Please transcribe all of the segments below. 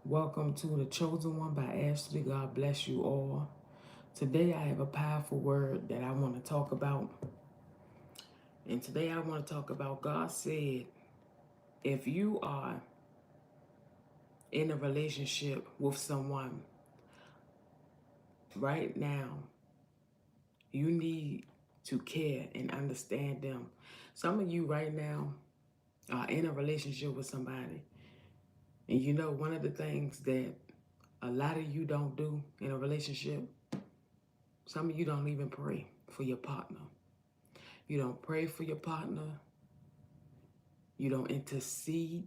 Welcome to The Chosen One by Ashley. God bless you all. Today I have a powerful word that I want to talk about. And today I want to talk about God said, if you are in a relationship with someone right now, you need to care and understand them. Some of you right now are in a relationship with somebody. And you know, one of the things that a lot of you don't do in a relationship, some of you don't even pray for your partner. You don't pray for your partner. You don't intercede.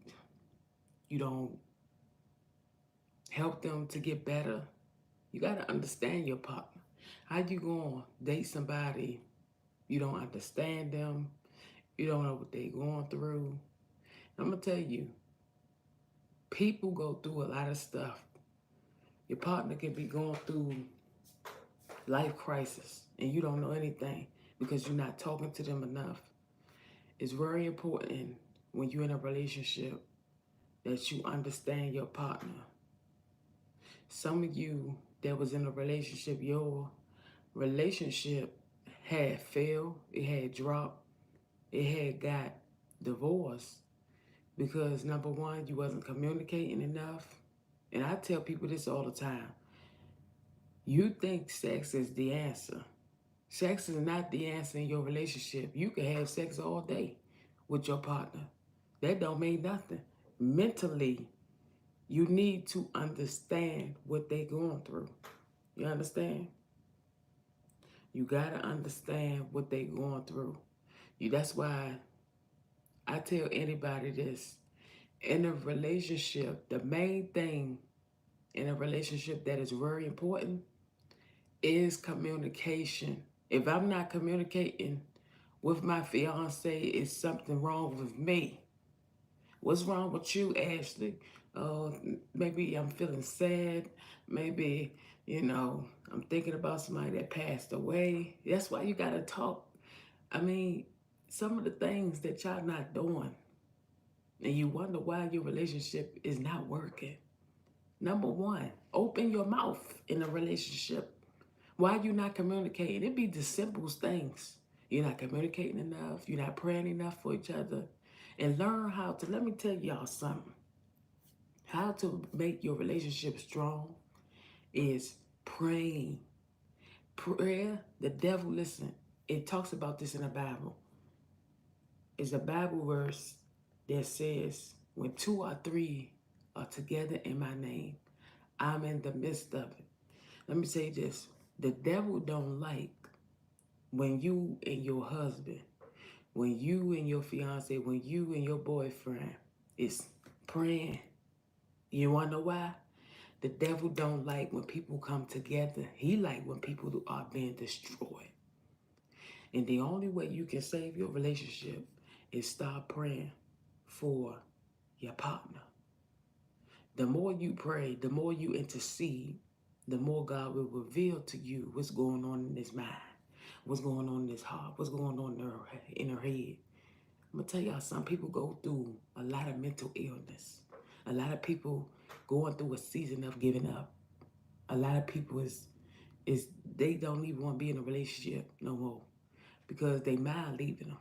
You don't help them to get better. You got to understand your partner. How you going to date somebody, you don't understand them, you don't know what they're going through. I'm going to tell you, people go through a lot of stuff. Your partner can be going through life crisis and you don't know anything because you're not talking to them enough. It's very important when you're in a relationship that you understand your partner. Some of you that was in a relationship, your relationship had failed, it had dropped, it had got divorced because number one, you wasn't communicating enough. And I tell people this all the time. You think sex is the answer. Sex is not the answer in your relationship. You can have sex all day with your partner. That don't mean nothing. Mentally, you need to understand what they're going through. You understand? You gotta understand what they're going through. That's why I tell anybody this. In a relationship, the main thing in a relationship that is very important is communication. If I'm not communicating with my fiance, it's something wrong with me. What's wrong with you, Ashley? Oh, maybe I'm feeling sad. Maybe, I'm thinking about somebody that passed away. That's why you gotta talk. I mean, some of the things that y'all not doing, and you wonder why your relationship is not working. Number one, open your mouth in a relationship. Why you not communicating? It be the simplest things. You're not communicating enough. You're not praying enough for each other. And learn how to, let me tell y'all something. How to make your relationship strong is praying. Prayer, the devil, listen, it talks about this in the Bible. It's a Bible verse that says, when two or three are together in my name, I'm in the midst of it. Let me say this. The devil don't like when you and your husband, when you and your fiance, when you and your boyfriend is praying. You wanna know why? The devil don't like when people come together. He like when people are being destroyed. And the only way you can save your relationship is start praying for your partner. The more you pray, the more you intercede, the more God will reveal to you what's going on in his mind, what's going on in his heart, what's going on in her head. I'm gonna tell y'all, some people go through a lot of mental illness. A lot of people going through a season of giving up. A lot of people is they don't even want to be in a relationship no more because they mind leaving them.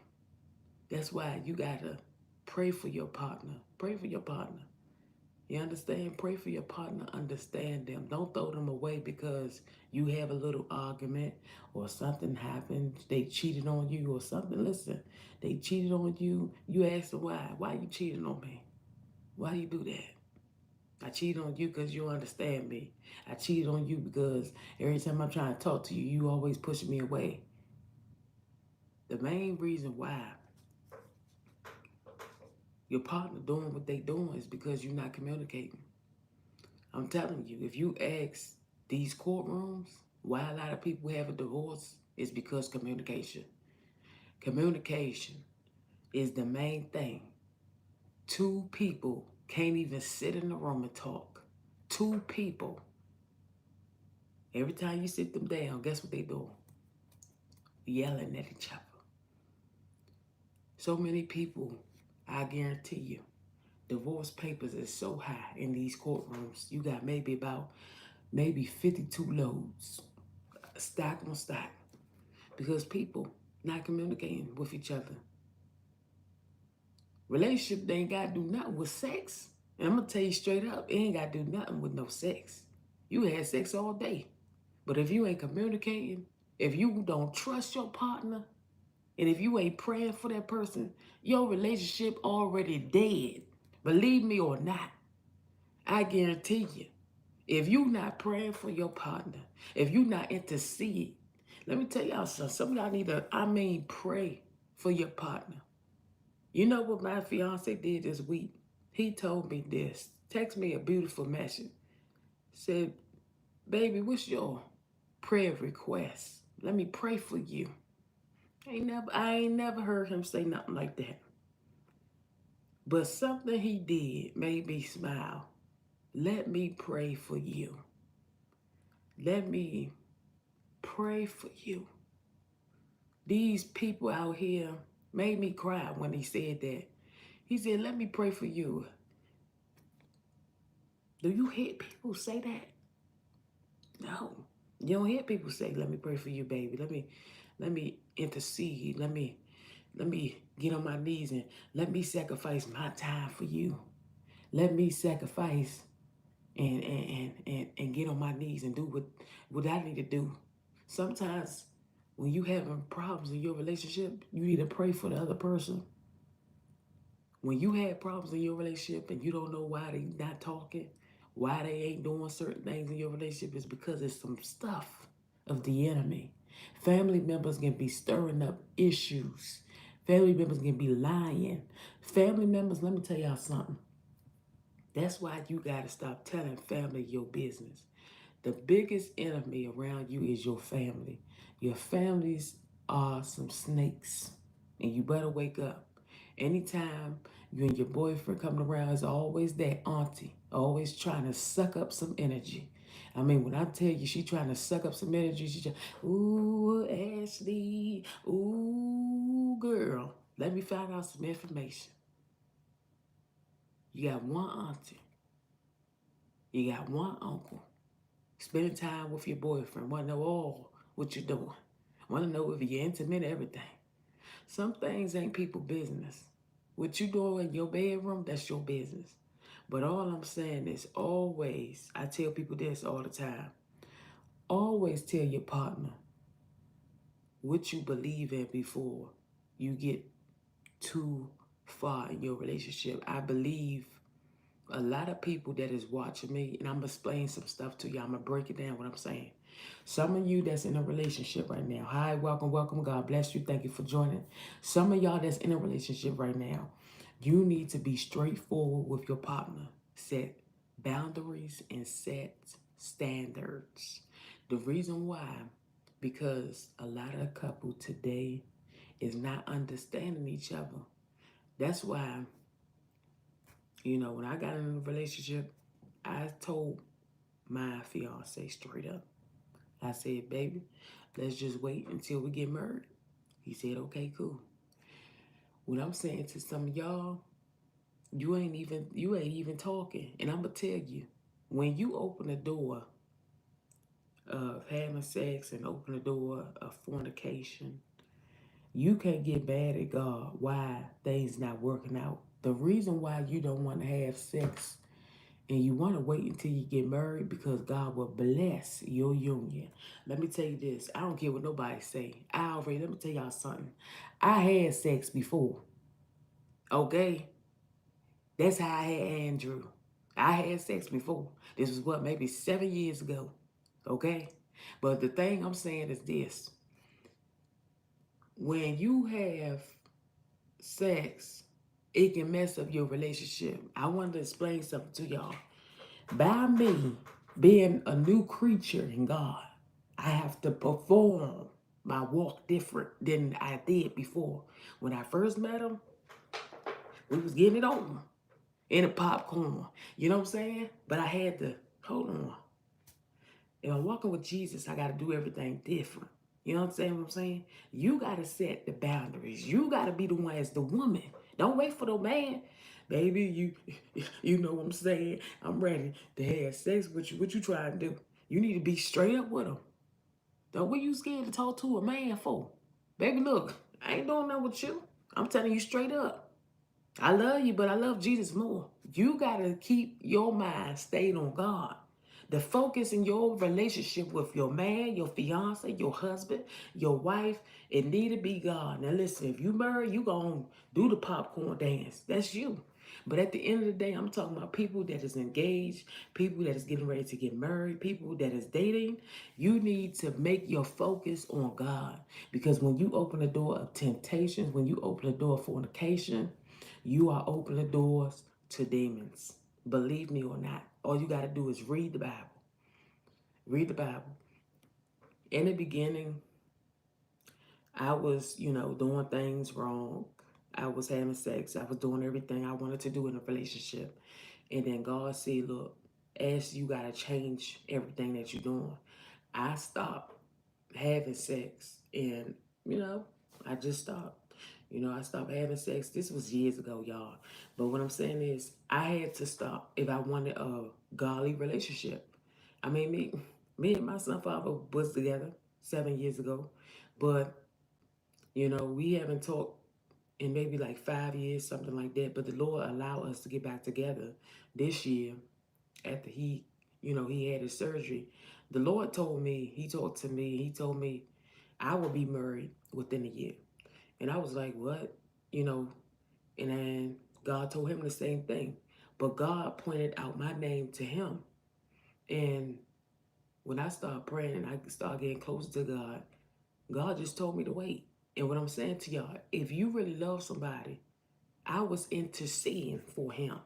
That's why you gotta pray for your partner. Pray for your partner. You understand? Pray for your partner. Understand them. Don't throw them away because you have a little argument or something happened. They cheated on you or something. Listen, they cheated on you. You ask them why. Why you cheating on me? Why you do that? I cheated on you because you understand me. I cheated on you because every time I'm trying to talk to you, you always pushing me away. The main reason why your partner doing what they doing is because you're not communicating. I'm telling you, if you ask these courtrooms why a lot of people have a divorce, it's because communication. Communication is the main thing. Two people can't even sit in a room and talk. Two people. Every time you sit them down, guess what they do? Yelling at each other. So many people, I guarantee you, divorce papers is so high in these courtrooms. You got maybe 52 loads, stack on stack, because people not communicating with each other. Relationship, they ain't got to do nothing with sex. And I'm going to tell you straight up, it ain't got to do nothing with no sex. You had sex all day. But if you ain't communicating, if you don't trust your partner, and if you ain't praying for that person, your relationship already dead. Believe me or not, I guarantee you, if you not praying for your partner, if you not intercede, let me tell y'all something. Some of y'all need to, pray for your partner. You know what my fiance did this week? He told me this. Text me a beautiful message. Said, baby, what's your prayer request? Let me pray for you. I ain't never heard him say nothing like that. But something he did made me smile. Let me pray for you. Let me pray for you. These people out here made me cry when he said that. He said, let me pray for you. Do you hear people say that? No. You don't hear people say, let me pray for you, baby. Let me intercede. Let me get on my knees and let me sacrifice my time for you. Let me sacrifice and get on my knees and do what I need to do. Sometimes when you having problems in your relationship, you need to pray for the other person. When you had problems in your relationship and you don't know why they not talking, why they ain't doing certain things in your relationship, is because it's some stuff of the enemy. Family members can be stirring up issues. Family members can be lying. Family members, let me tell y'all something. That's why you got to stop telling family your business. The biggest enemy around you is your family. Your families are some snakes, and you better wake up. Anytime you and your boyfriend coming around, it's always that auntie, always trying to suck up some energy. I mean, when I tell you she trying to suck up some energy, she just, ooh, Ashley, ooh, girl, let me find out some information. You got one auntie. You got one uncle. Spending time with your boyfriend. Want to know all what you're doing. Want to know if you're intimate, everything. Some things ain't people business. What you doing in your bedroom, that's your business. But all I'm saying is always, I tell people this all the time, always tell your partner what you believe in before you get too far in your relationship. I believe a lot of people that is watching me, and I'm going to explain some stuff to you. I'm going to break it down what I'm saying. Some of you that's in a relationship right now, hi, welcome. God bless you. Thank you for joining. Some of y'all that's in a relationship right now, you need to be straightforward with your partner. Set boundaries and set standards. The reason why, because a lot of couple today is not understanding each other. That's why, when I got in a relationship, I told my fiance straight up. I said, baby, let's just wait until we get married. He said, okay, cool. What I'm saying to some of y'all, you ain't even talking. And I'm going to tell you, when you open the door of having sex and open the door of fornication, you can't get mad at God why things not working out. The reason why you don't want to have sex and you want to wait until you get married, because God will bless your union. Let me tell you this. I don't care what nobody say. Let me tell y'all something. I had sex before. Okay? That's how I had Andrew. I had sex before. This was maybe 7 years ago. Okay? But the thing I'm saying is this. When you have sex, it can mess up your relationship. I wanted to explain something to y'all. By me being a new creature in God, I have to perform my walk different than I did before. When I first met him, we was getting it on in a popcorn. You know what I'm saying? But I had to, hold on. If I'm walking with Jesus, I got to do everything different. You know what I'm saying? You got to set the boundaries. You got to be the one as the woman. Don't wait for the man. Baby, you know what I'm saying? I'm ready to have sex with you. What you trying to do? You need to be straight up with him. Don't what you scared to talk to a man for? Baby, look, I ain't doing nothing with you. I'm telling you straight up. I love you, but I love Jesus more. You got to keep your mind stayed on God. The focus in your relationship with your man, your fiance, your husband, your wife, it need to be God. Now listen, if you married, you going to do the popcorn dance. That's you. But at the end of the day, I'm talking about people that is engaged, people that is getting ready to get married, people that is dating. You need to make your focus on God. Because when you open the door of temptations, when you open the door of fornication, you are opening doors to demons. Believe me or not. All you got to do is read the Bible. Read the Bible. In the beginning, I was, doing things wrong. I was having sex. I was doing everything I wanted to do in a relationship. And then God said, look, as you got to change everything that you're doing. I stopped having sex and, I just stopped. I stopped having sex. This was years ago, y'all. But what I'm saying is I had to stop if I wanted a godly relationship. I mean, me and my son father was together 7 years ago. But, we haven't talked in maybe like 5 years, something like that. But the Lord allowed us to get back together this year after he had his surgery. The Lord told me, he talked to me, he told me I will be married within a year. And I was like, what? And then God told him the same thing. But God pointed out my name to him. And when I started praying and I started getting closer to God, God just told me to wait. And what I'm saying to y'all, if you really love somebody, I was interceding for him.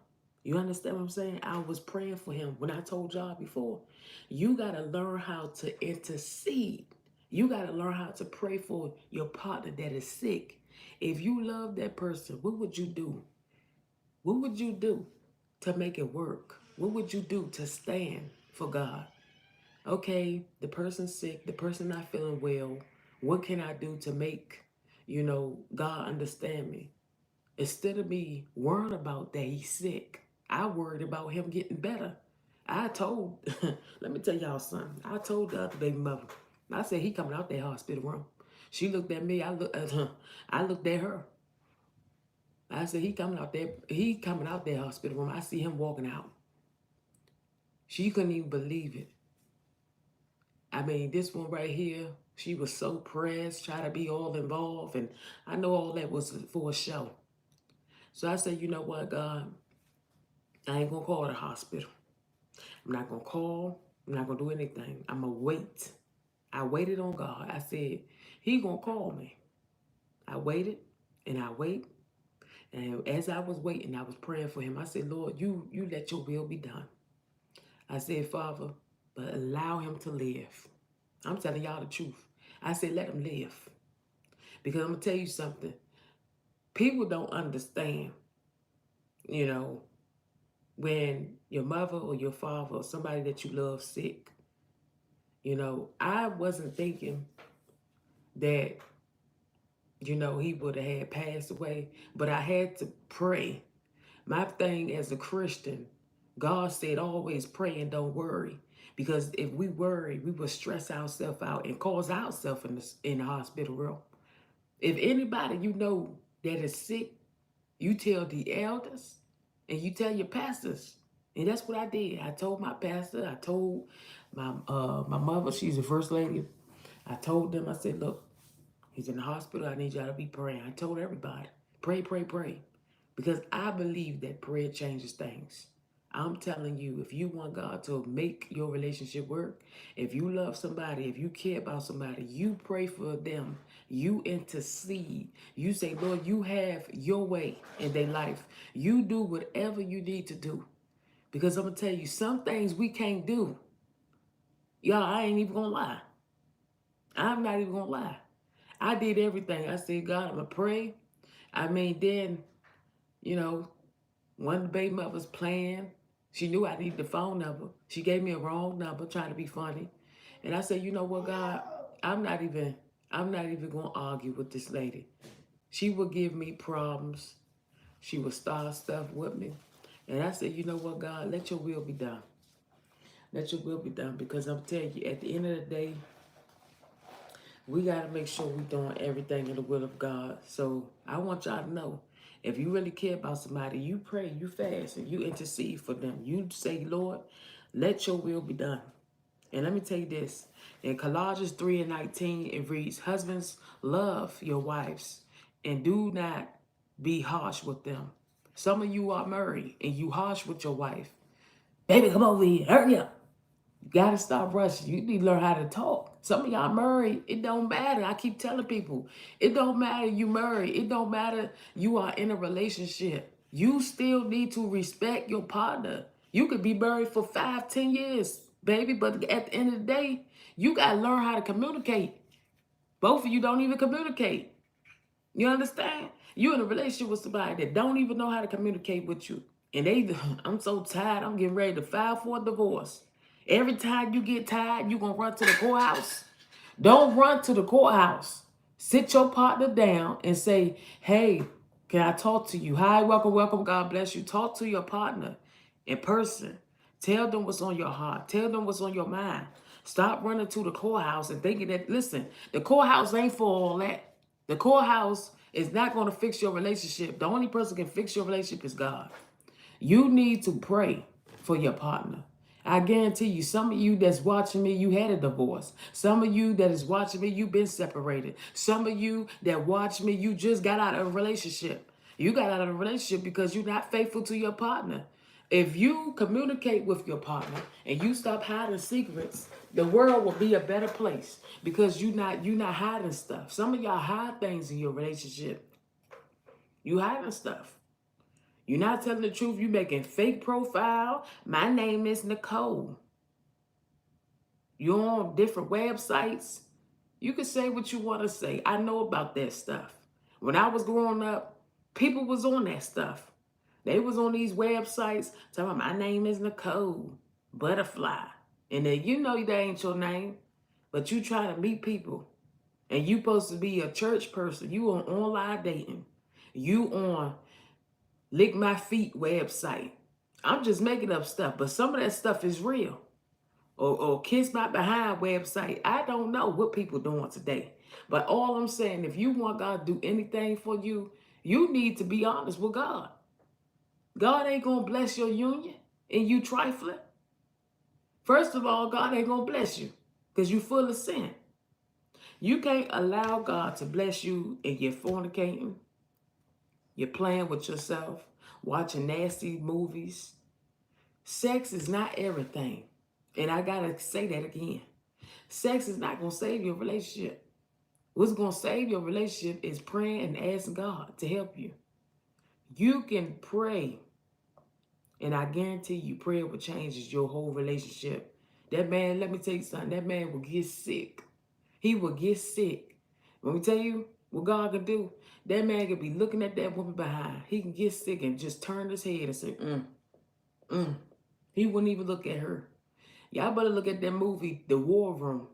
You understand what I'm saying? I was praying for him. When I told y'all before, you got to learn how to intercede. You got to learn how to pray for your partner that is sick. If you love that person, what would you do? What would you do to make it work? What would you do to stand for God? Okay, the person's sick, the person not feeling well. What can I do to make, God understand me? Instead of me worrying about that he's sick, I worried about him getting better. I told, let me tell y'all something. I told the other baby mother, I said, he coming out that hospital room. She looked at me, I looked at her. I looked at her. I said, he coming out that hospital room. I see him walking out. She couldn't even believe it. I mean, this one right here, she was so pressed, trying to be all involved. And I know all that was for a show. So I said, you know what, God? I ain't going to call the hospital. I'm not going to call. I'm not going to do anything. I'm going to wait. I waited on God. I said, he going to call me. I waited and I wait. And as I was waiting, I was praying for him. I said, Lord, you let your will be done. I said, Father, but allow him to live. I'm telling y'all the truth. I said, let him live. Because I'm going to tell you something. People don't understand, when your mother or your father or somebody that you love sick. I wasn't thinking that, he would have had passed away, but I had to pray. My thing as a Christian, God said always pray and don't worry. Because if we worry, we will stress ourselves out and cause ourselves in the hospital room. If anybody that is sick, you tell the elders and you tell your pastors. And that's what I did. I told my pastor, I told my mother, she's the first lady. I told them, I said, look, he's in the hospital. I need y'all to be praying. I told everybody, pray, pray, pray. Because I believe that prayer changes things. I'm telling you, if you want God to make your relationship work, if you love somebody, if you care about somebody, you pray for them. You intercede. You say, Lord, you have your way in their life. You do whatever you need to do. Because I'm going to tell you, some things we can't do. Y'all, I ain't even going to lie. I'm not even going to lie. I did everything. I said, God, I'm going to pray. I mean, then, one of the baby mothers playing. She knew I needed the phone number. She gave me a wrong number, trying to be funny. And I said, you know what, God, I'm not even going to argue with this lady. She will give me problems. She would start stuff with me. And I said, you know what, God, let your will be done. Let your will be done. Because I'm telling you, at the end of the day, we got to make sure we're doing everything in the will of God. So I want y'all to know, if you really care about somebody, you pray, you fast, and you intercede for them. You say, Lord, let your will be done. And let me tell you this. In Colossians 3:19, it reads, husbands, love your wives and do not be harsh with them. Some of you are married and you harsh with your wife. Baby, come over here. Hurry up. You got to stop rushing. You need to learn how to talk. Some of y'all married. It don't matter. I keep telling people, it don't matter you married. It don't matter you are in a relationship. You still need to respect your partner. You could be married for 5, 10 years, baby, but at the end of the day, you got to learn how to communicate. Both of you don't even communicate. You understand? You're in a relationship with somebody that don't even know how to communicate with you. And I'm so tired, I'm getting ready to file for a divorce. Every time you get tired, you're going to run to the courthouse. Don't run to the courthouse. Sit your partner down and say, hey, can I talk to you? Hi, welcome, welcome. God bless you. Talk to your partner in person. Tell them what's on your heart. Tell them what's on your mind. Stop running to the courthouse and thinking that, listen, the courthouse ain't for all that. The courthouse is not going to fix your relationship. The only person can fix your relationship is God. You need to pray for your partner. I guarantee you, some of you that's watching me, you had a divorce. Some of you that is watching me, you've been separated. Some of you that watch me, you just got out of a relationship. You got out of a relationship because you're not faithful to your partner. If you communicate with your partner and you stop hiding secrets, the world will be a better place because you're not hiding stuff. Some of y'all hide things in your relationship. You hiding stuff. You're not telling the truth. You're making fake profile. My name is Nicole. You're on different websites. You can say what you want to say. I know about that stuff. When I was growing up, people was on that stuff. They was on these websites talking about my name is Nicole, butterfly. And then you know that ain't your name, but you try to meet people. And you supposed to be a church person. You on online dating. You on Lick My Feet website. I'm just making up stuff, but some of that stuff is real. Or Kiss My Behind website. I don't know what people doing today. But all I'm saying, if you want God to do anything for you, you need to be honest with God. God ain't going to bless your union and you trifling. First of all, God ain't going to bless you because you full of sin. You can't allow God to bless you and you're fornicating. You're playing with yourself, watching nasty movies. Sex is not everything. And I got to say that again. Sex is not going to save your relationship. What's going to save your relationship is praying and asking God to help you. You can pray, and I guarantee you, prayer will change your whole relationship. That man, let me tell you something, that man will get sick. He will get sick. Let me tell you what God can do. That man can be looking at that woman behind. He can get sick and just turn his head and say, He wouldn't even look at her. Y'all better look at that movie, The War Room.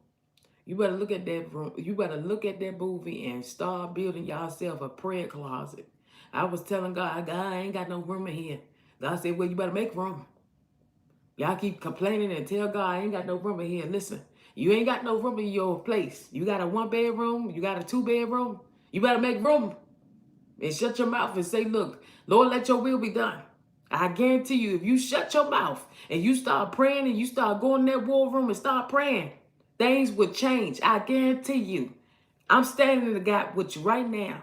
You better look at that room. You better look at that movie and start building yourself a prayer closet. I was telling God, I ain't got no room in here. God said, well, you better make room. Y'all keep complaining and tell God, I ain't got no room in here. Listen, you ain't got no room in your place. You got a 1-bedroom. You got a 2-bedroom. You better make room and shut your mouth and say, look, Lord, let your will be done. I guarantee you, if you shut your mouth and you start praying and you start going in that war room and start praying, things would change. I guarantee you. I'm standing in the gap with you right now.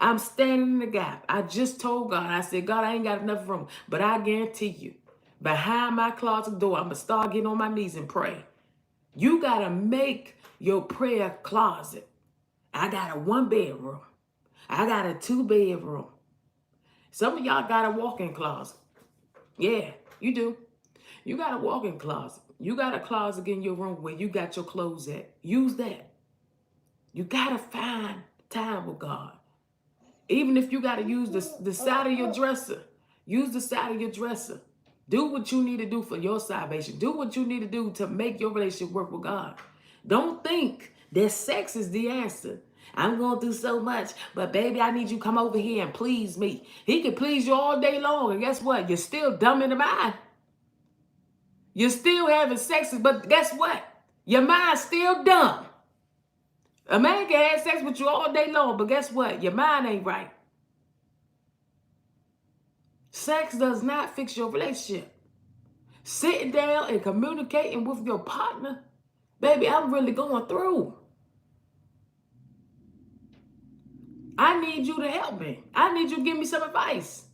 I'm standing in the gap. I just told God, I said, God, I ain't got enough room. But I guarantee you, behind my closet door, I'm going to start getting on my knees and pray. You got to make your prayer closet. I got a 1-bedroom. I got a 2-bedroom. Some of y'all got a walk-in closet. Yeah, you do. You got a walk-in closet. You got a closet in your room where you got your clothes at. Use that. You got to find time with God. Even if you got to use the side of your dresser. Use the side of your dresser. Do what you need to do for your salvation. Do what you need to do to make your relationship work with God. Don't think that sex is the answer. I'm going through so much, but baby, I need you to come over here and please me. He can please you all day long, and guess what? You're still dumb in the mind. You're still having sex, but guess what? Your mind's still dumb. A man can have sex with you all day long, but guess what? Your mind ain't right. Sex does not fix your relationship. Sitting down and communicating with your partner, baby, I'm really going through. I need you to help me. I need you to give me some advice.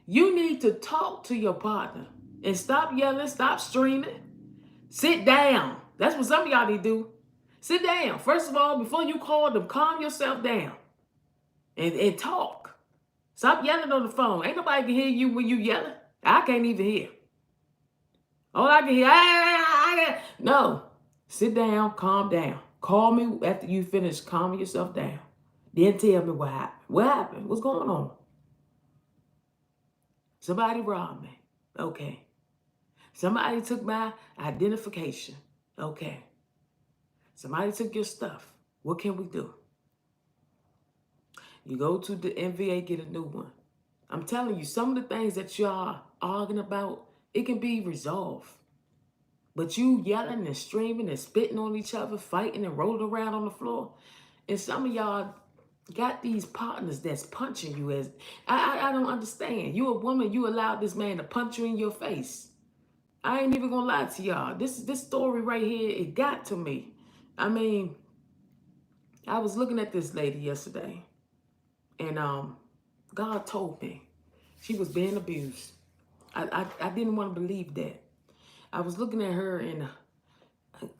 You need to talk to your partner and stop yelling, stop screaming. Sit down. That's what some of y'all need to do. Sit down. First of all, before you call them, calm yourself down and talk. Stop yelling on the phone. Ain't nobody can hear you when you yelling. I can't even hear. All I can hear, no. Sit down, calm down. Call me after you finish calming yourself down. Then tell me what happened. What happened? What's going on? Somebody robbed me. Okay. Somebody took my identification. Okay. Somebody took your stuff. What can we do? You go to the NVA, get a new one. I'm telling you, some of the things that y'all arguing about, it can be resolved. But you yelling and screaming and spitting on each other, fighting and rolling around on the floor. And some of y'all got these partners that's punching you as, I don't understand. You a woman, you allowed this man to punch you in your face. I ain't even gonna lie to y'all. This story right here, it got to me. I mean, I was looking at this lady yesterday, and God told me she was being abused. I didn't want to believe that. I was looking at her, and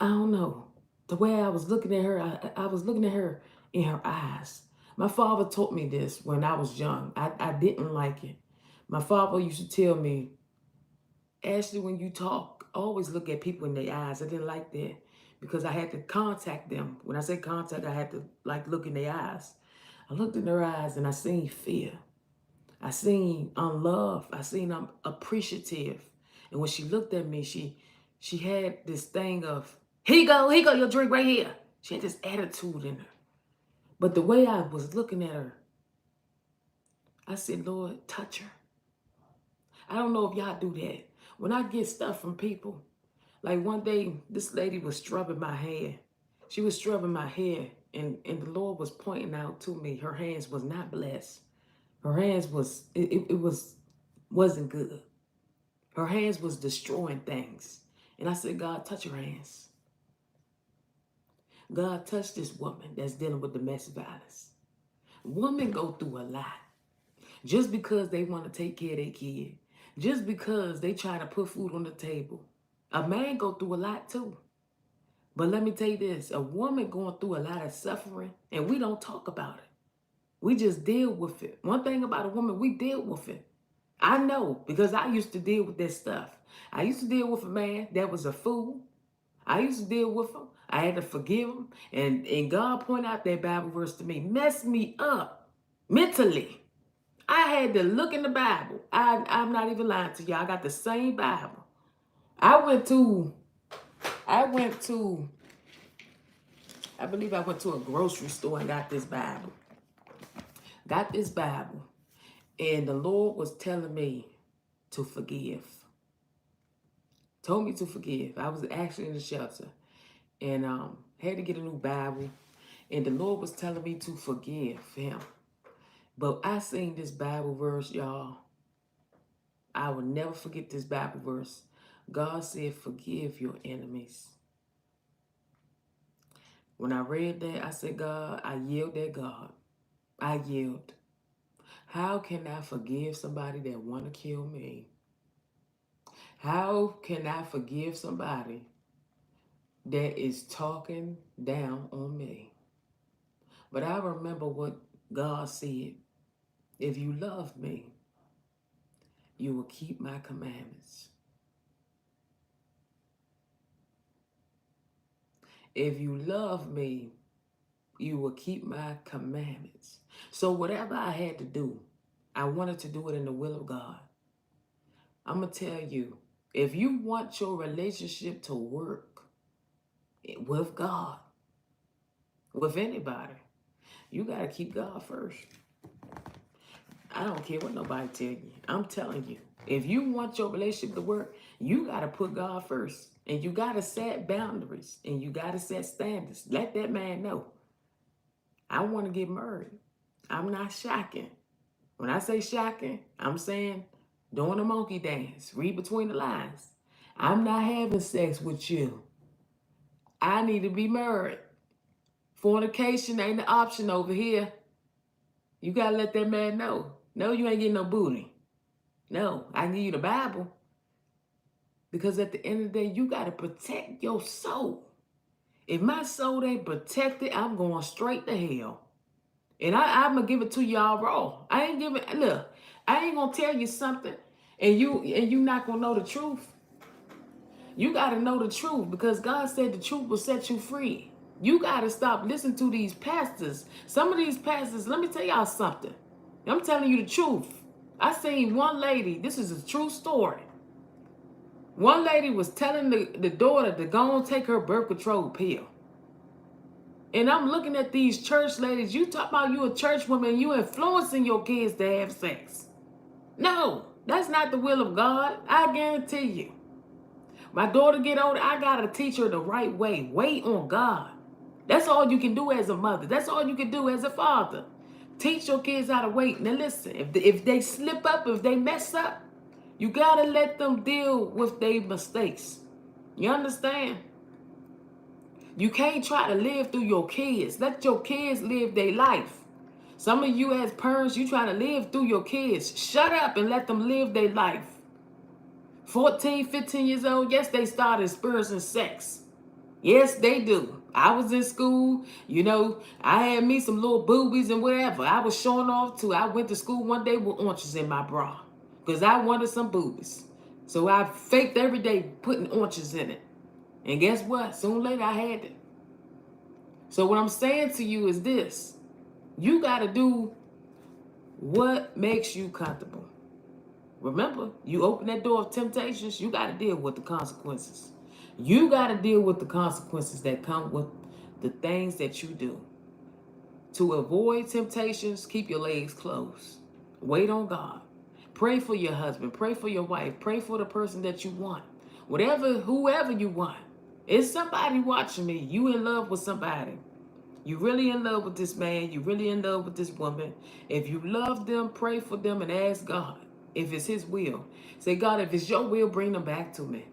I don't know. The way I was looking at her, I was looking at her in her eyes. My father taught me this when I was young. I didn't like it. My father used to tell me, Ashley, when you talk, always look at people in their eyes. I didn't like that because I had to contact them. When I say contact, I had to look in their eyes. I looked in their eyes and I seen fear. I seen unloved. I seen appreciative. And when she looked at me, she had this thing of, here you go, your drink right here. She had this attitude in her. But the way I was looking at her, I said, Lord, touch her. I don't know if y'all do that. When I get stuff from people, like one day, this lady was scrubbing my hair. She was scrubbing my hair, and the Lord was pointing out to me, her hands was not blessed. Her hands wasn't good. Her hands was destroying things. And I said, God, touch her hands. God, touch this woman that's dealing with domestic violence. Women go through a lot. Just because they want to take care of their kid. Just because they try to put food on the table. A man go through a lot too. But let me tell you this, a woman going through a lot of suffering, and we don't talk about it. We just deal with it. One thing about a woman, we deal with it. I know, because I used to deal with that stuff. I used to deal with a man that was a fool. I used to deal with him. I had to forgive him. And God pointed out that Bible verse to me. Messed me up mentally. I had to look in the Bible. I'm not even lying to y'all. I got the same Bible. I believe I went to a grocery store and got this Bible. And the Lord was telling me to forgive. Told me to forgive. I was actually in the shelter and had to get a new Bible. And the Lord was telling me to forgive him. But I seen this Bible verse, y'all. I will never forget this Bible verse. God said, forgive your enemies. When I read that, I said, God, I yield at God. I yield. How can I forgive somebody that want to kill me? How can I forgive somebody that is talking down on me? But I remember what God said. If you love me, you will keep my commandments. If you love me, you will keep my commandments. So whatever I had to do, I wanted to do it in the will of God. I'm going to tell you, if you want your relationship to work with God, with anybody, You got to keep God first. I don't care what nobody tell you. I'm telling you. If you want your relationship to work, you got to put God first. And you got to set boundaries. And you got to set standards. Let that man know. I want to get married. I'm not shocking. When I say shocking, I'm saying doing a monkey dance. Read between the lines. I'm not having sex with you. I need to be married. Fornication ain't an option over here. You got to let that man know. No, you ain't getting no booty. No, I can give you the Bible. Because at the end of the day, you got to protect your soul. If my soul ain't protected, I'm going straight to hell. And I'm going to give it to y'all raw. I ain't giving, look, I ain't going to tell you something and you not going to know the truth. You got to know the truth because God said the truth will set you free. You got to stop listening to these pastors. Some of these pastors, let me tell y'all something. I'm telling you the truth. I seen one lady, this is a true story. One lady was telling the daughter to go and take her birth control pill. And I'm looking at these church ladies. You talk about you a church woman, you influencing your kids to have sex. No, that's not the will of God. I guarantee you. My daughter get older, I got to teach her the right way. Wait on God. That's all you can do as a mother. That's all you can do as a father. Teach your kids how to wait. Now listen, if they slip up, if they mess up, you got to let them deal with their mistakes. You understand? You can't try to live through your kids. Let your kids live their life. Some of you as parents, you trying to live through your kids. Shut up and let them live their life. 14, 15 years old, yes, they start experiencing sex. Yes, they do. I was in school, you know, I had me some little boobies and whatever. I was showing off too. I went to school one day with oranges in my bra because I wanted some boobies. So I faked every day putting oranges in it. And guess what? Sooner or later, I had it. So what I'm saying to you is this. You got to do what makes you comfortable. Remember, you open that door of temptations, you got to deal with the consequences. You got to deal with the consequences that come with the things that you do. To avoid temptations, keep your legs closed. Wait on God. Pray for your husband. Pray for your wife. Pray for the person that you want. Whoever you want. It's somebody watching me. You in love with somebody. You really in love with this man. You really in love with this woman. If you love them, pray for them and ask God if it's his will. Say, God, if it's your will, bring them back to me.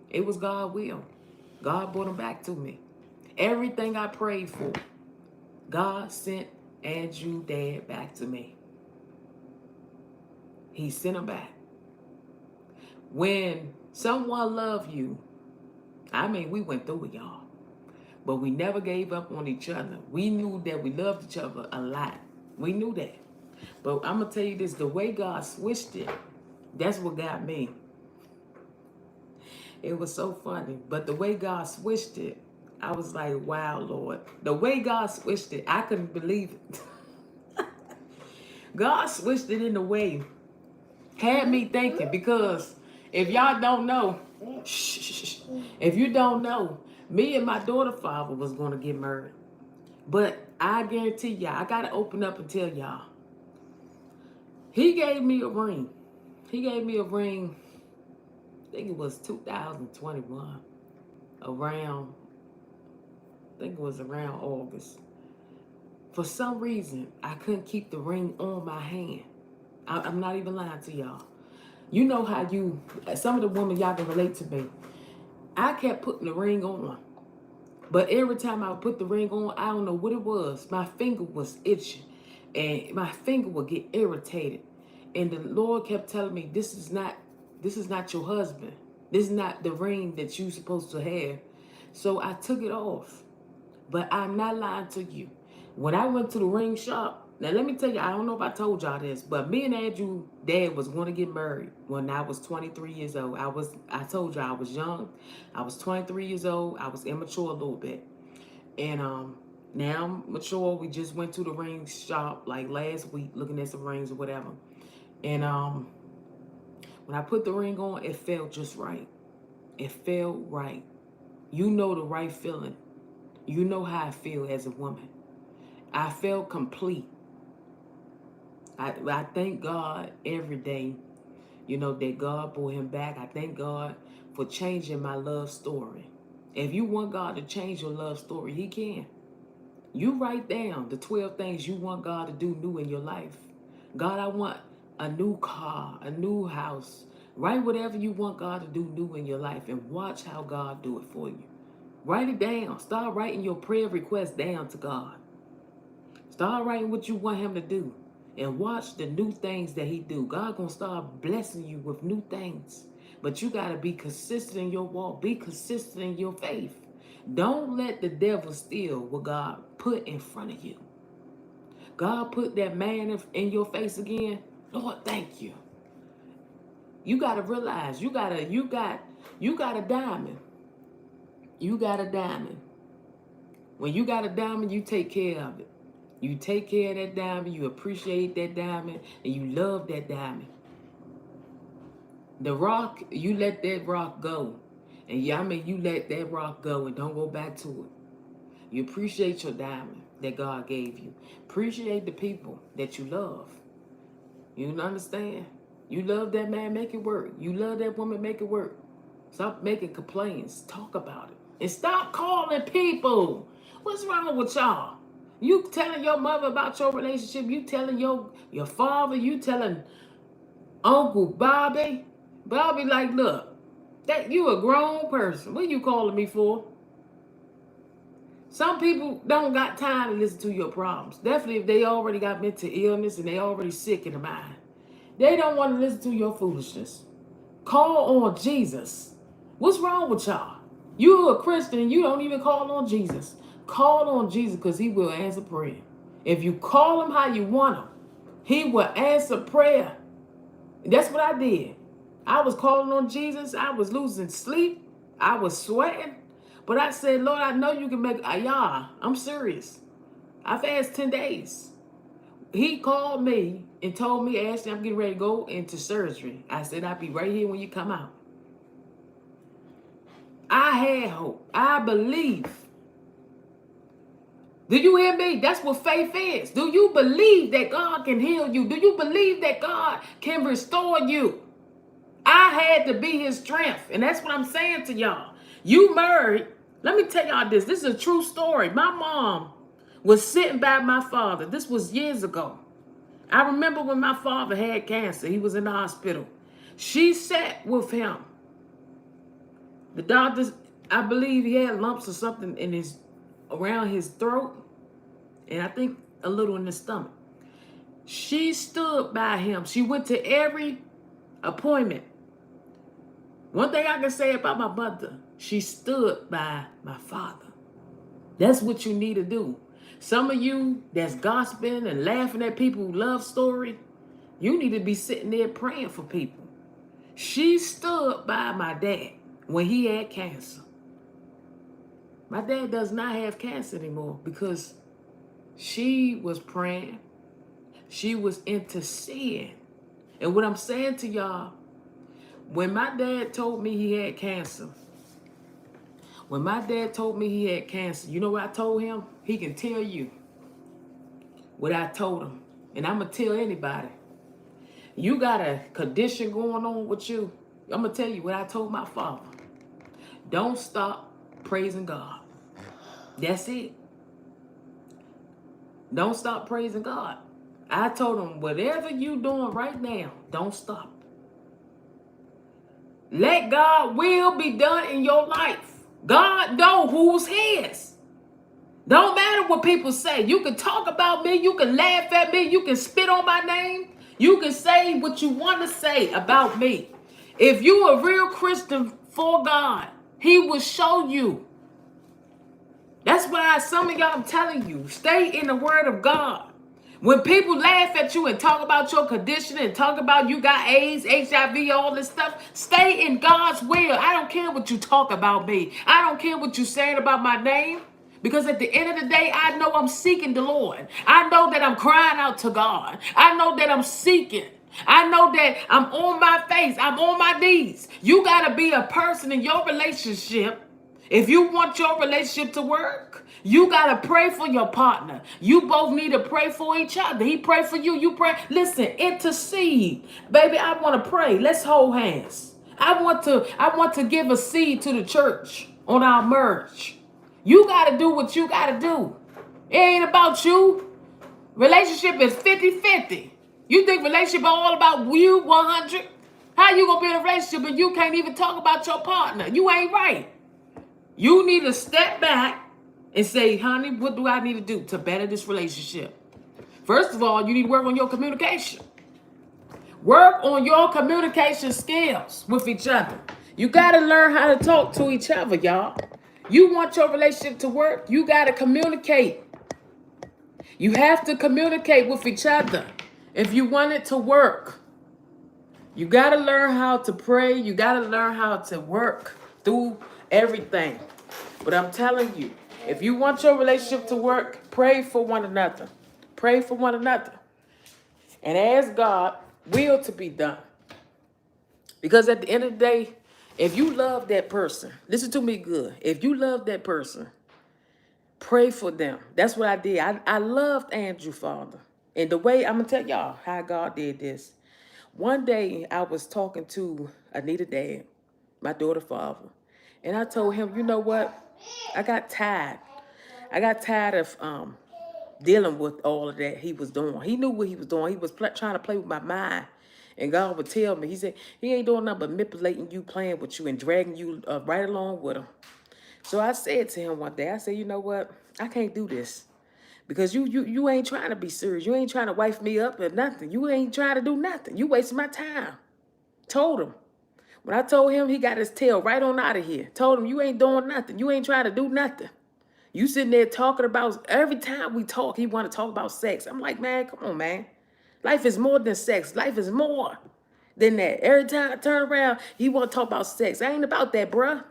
It was God's will. God brought them back to me. Everything I prayed for, God sent Andrew dad back to me. He sent him back. When someone loves you, I mean, we went through it, y'all. But we never gave up on each other. We knew that we loved each other a lot. We knew that. But I'm going to tell you this, the way God switched it, that's what got me. It was so funny. But the way God switched it, I was like, wow, Lord. The way God switched it, I couldn't believe it. God switched it in a way, had me thinking, because if y'all don't know, if you don't know, me and my daughter's father was going to get married. But I guarantee y'all, I got to open up and tell y'all. He gave me a ring. He gave me a ring, I think it was 2021, around, I think it was around August. For some reason, I couldn't keep the ring on my hand. I'm not even lying to y'all. You know how some of the women, y'all can relate to me. I kept putting the ring on. But every time I would put the ring on, I don't know what it was. My finger was itching. And my finger would get irritated. And the Lord kept telling me, this is not your husband. This is not the ring that you're supposed to have. So I took it off. But I'm not lying to you. When I went to the ring shop, now let me tell you, I don't know if I told y'all this, but me and Andrew dad was going to get married when I was 23 years old. I told y'all I was young. I was 23 years old. I was immature a little bit. And now I'm mature. We just went to the ring shop like last week looking at some rings or whatever. And when I put the ring on, it felt just right. It felt right. You know the right feeling. You know how I feel as a woman. I felt complete. I thank God every day, that God brought him back. I thank God for changing my love story. If you want God to change your love story, he can. You write down the 12 things you want God to do new in your life. God, I want a new car, a new house. Write whatever you want God to do new in your life and watch how God do it for you. Write it down. Start writing your prayer requests down to God. Start writing what you want him to do and watch the new things that he do. God gonna start blessing you with new things. But you gotta be consistent in your walk. Be consistent in your faith. Don't let the devil steal what God put in front of you. God put that man in your face again. Lord, thank you. You gotta realize you got a diamond. You got a diamond. When you got a diamond, you take care of it. You take care of that diamond, you appreciate that diamond, and you love that diamond. The rock, you let that rock go. And you let that rock go and don't go back to it. You appreciate your diamond that God gave you. Appreciate the people that you love. You understand? You love that man, make it work. You love that woman, make it work. Stop making complaints. Talk about it. And stop calling people. What's wrong with y'all? You telling your mother about your relationship. You telling your father. You telling Uncle Bobby. Bobby like, look, that you a grown person. What you calling me for? Some people don't got time to listen to your problems. Definitely if they already got mental illness and they already sick in the mind. They don't want to listen to your foolishness. Call on Jesus. What's wrong with y'all? You're a Christian and you don't even call on Jesus. Call on Jesus because he will answer prayer. If you call him how you want him, he will answer prayer. That's what I did. I was calling on Jesus. I was losing sleep. I was sweating. But I said, Lord, I know you can make I'm serious. I fasted 10 days. He called me and told me, Ashley, I'm getting ready to go into surgery. I said, I'll be right here when you come out. I had hope. I believe. Do you hear me? That's what faith is. Do you believe that God can heal you? Do you believe that God can restore you? I had to be his strength. And that's what I'm saying to y'all. You married. Let me tell y'all this. This is a true story. My mom was sitting by my father. This was years ago. I remember when my father had cancer. He was in the hospital. She sat with him. The doctors, I believe he had lumps or something around his throat. And I think a little in his stomach. She stood by him. She went to every appointment. One thing I can say about my mother, she stood by my father. That's what you need to do. Some of you that's gossiping and laughing at people's love story, you need to be sitting there praying for people. She stood by my dad when he had cancer. My dad does not have cancer anymore because she was praying. She was interceding. And what I'm saying to y'all, when my dad told me he had cancer, you know what I told him? He can tell you what I told him. And I'm going to tell anybody. You got a condition going on with you. I'm going to tell you what I told my father. Don't stop praising God. That's it. Don't stop praising God. I told him, whatever you doing right now, don't stop. Let God's will be done in your life. God knows who's his. Don't matter what people say. You can talk about me. You can laugh at me. You can spit on my name. You can say what you want to say about me. If you a real Christian for God, he will show you. That's why some of y'all, I'm telling you, stay in the word of God. When people laugh at you and talk about your condition and talk about you got AIDS, HIV, all this stuff, stay in God's will. I don't care what you talk about me. I don't care what you saying about my name. Because at the end of the day, I know I'm seeking the Lord. I know that I'm crying out to God. I know that I'm seeking. I know that I'm on my face. I'm on my knees. You got to be a person in your relationship. If you want your relationship to work, you got to pray for your partner. You both need to pray for each other. He pray for you, you pray. Listen, intercede. Baby, I want to pray. Let's hold hands. I want to give a seed to the church on our merge. You got to do what you got to do. It ain't about you. Relationship is 50-50. You think relationship all about you 100? How you going to be in a relationship and you can't even talk about your partner? You ain't right. You need to step back and say, honey, what do I need to do to better this relationship? First of all, you need to work on your communication. Work on your communication skills with each other. You got to learn how to talk to each other, y'all. You want your relationship to work, you got to communicate. You have to communicate with each other if you want it to work. You got to learn how to pray. You got to learn how to work through everything. But I'm telling you, if you want your relationship to work, pray for one another. Pray for one another. And ask God will to be done. Because at the end of the day, if you love that person, listen to me good. If you love that person, pray for them. That's what I did. I loved Andrew, Father. And the way, I'm going to tell y'all how God did this. One day, I was talking to Anita dad, my daughter father. And I told him, you know what? I got tired. I got tired of dealing with all of that he was doing. He knew what he was doing. He was trying to play with my mind. And God would tell me, he said, he ain't doing nothing but manipulating you, playing with you, and dragging you right along with him. So I said to him one day, I said, you know what? I can't do this. Because you ain't trying to be serious. You ain't trying to wife me up or nothing. You ain't trying to do nothing. You wasting my time. Told him. When I told him, he got his tail right on out of here. Told him, you ain't doing nothing. You ain't trying to do nothing. You sitting there talking about, every time we talk, he want to talk about sex. I'm like, man, come on, man. Life is more than sex. Life is more than that. Every time I turn around, he want to talk about sex. I ain't about that, bruh.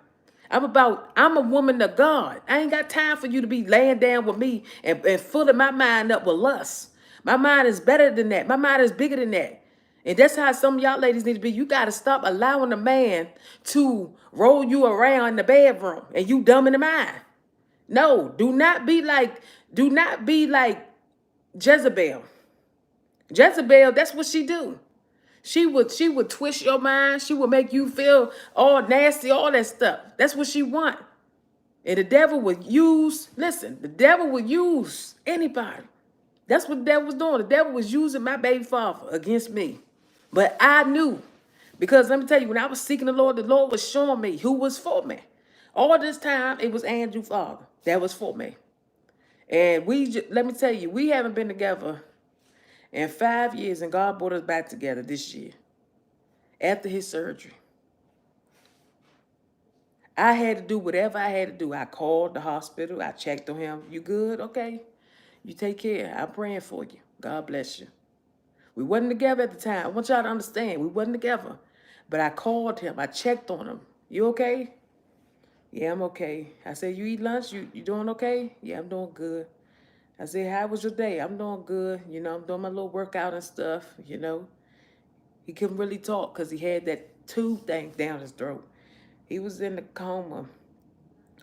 I'm a woman of God. I ain't got time for you to be laying down with me and filling my mind up with lust. My mind is better than that. My mind is bigger than that. And that's how some of y'all ladies need to be. You got to stop allowing a man to roll you around in the bedroom and you dumb in the mind. No, do not be like Jezebel. Jezebel, that's what she do. She would twist your mind. She would make you feel all nasty, all that stuff. That's what she want. And the devil would use, listen, the devil would use anybody. That's what the devil was doing. The devil was using my baby father against me. But I knew, because let me tell you, when I was seeking the Lord was showing me who was for me. All this time, it was Andrew father that was for me. And let me tell you, we haven't been together in 5 years, and God brought us back together this year after his surgery. I had to do whatever I had to do. I called the hospital. I checked on him. You good? Okay. You take care. I'm praying for you. God bless you. We wasn't together at the time. I want y'all to understand. We wasn't together. But I called him. I checked on him. You okay? Yeah, I'm okay. I said, you eat lunch? You doing okay? Yeah, I'm doing good. I said, how was your day? I'm doing good. You know, I'm doing my little workout and stuff, you know. He couldn't really talk because he had that tube thing down his throat. He was in the coma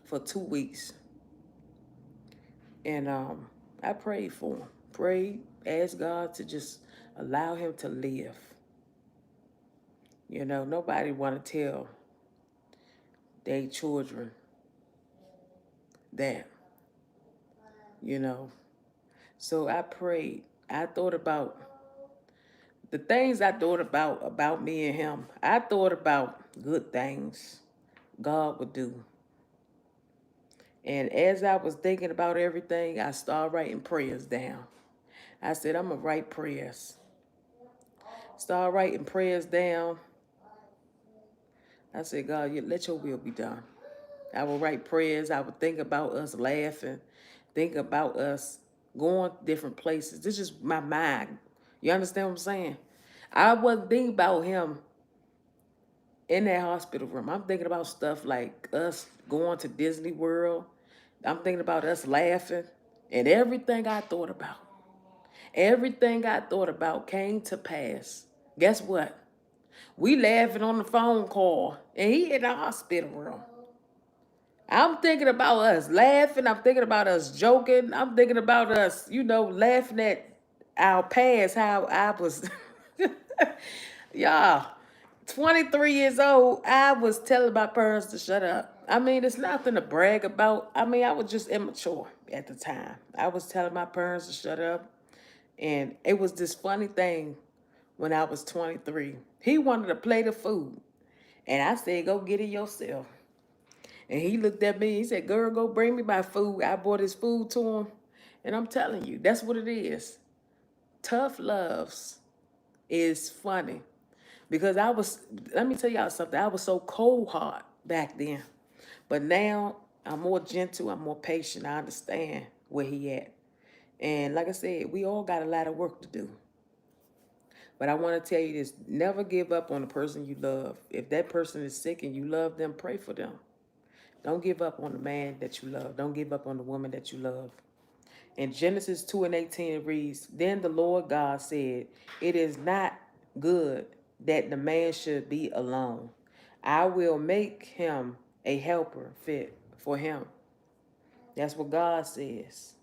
for 2 weeks. And I prayed for him. Prayed, asked God to just allow him to live. You know, nobody want to tell their children that, you know. So I prayed. I thought about the things I thought about me and him. I thought about good things God would do. And as I was thinking about everything, I started writing prayers down. I said, I'm going to write prayers. Start writing prayers down. I said, God, let your will be done. I would write prayers. I would think about us laughing, think about us going different places. This is my mind. You understand what I'm saying? I wasn't thinking about him in that hospital room. I'm thinking about stuff like us going to Disney World. I'm thinking about us laughing. And everything I thought about came to pass. Guess what? We laughing on the phone call, and he in the hospital room. I'm thinking about us laughing. I'm thinking about us joking. I'm thinking about us, laughing at our past, how I was, y'all, 23 years old. I was telling my parents to shut up. I mean, it's nothing to brag about. I mean, I was just immature at the time. I was telling my parents to shut up. And it was this funny thing when I was 23. He wanted a plate of food. And I said, go get it yourself. And he looked at me. He said, girl, go bring me my food. I brought his food to him. And I'm telling you, that's what it is. Tough loves is funny. Because let me tell y'all something. I was so cold hard back then. But now I'm more gentle. I'm more patient. I understand where he at. And like I said, we all got a lot of work to do. But I want to tell you this. Never give up on the person you love. If that person is sick and you love them, pray for them. Don't give up on the man that you love. Don't give up on the woman that you love. In Genesis 2:18, it reads, then the Lord God said, it is not good that the man should be alone. I will make him a helper fit for him. That's what God says.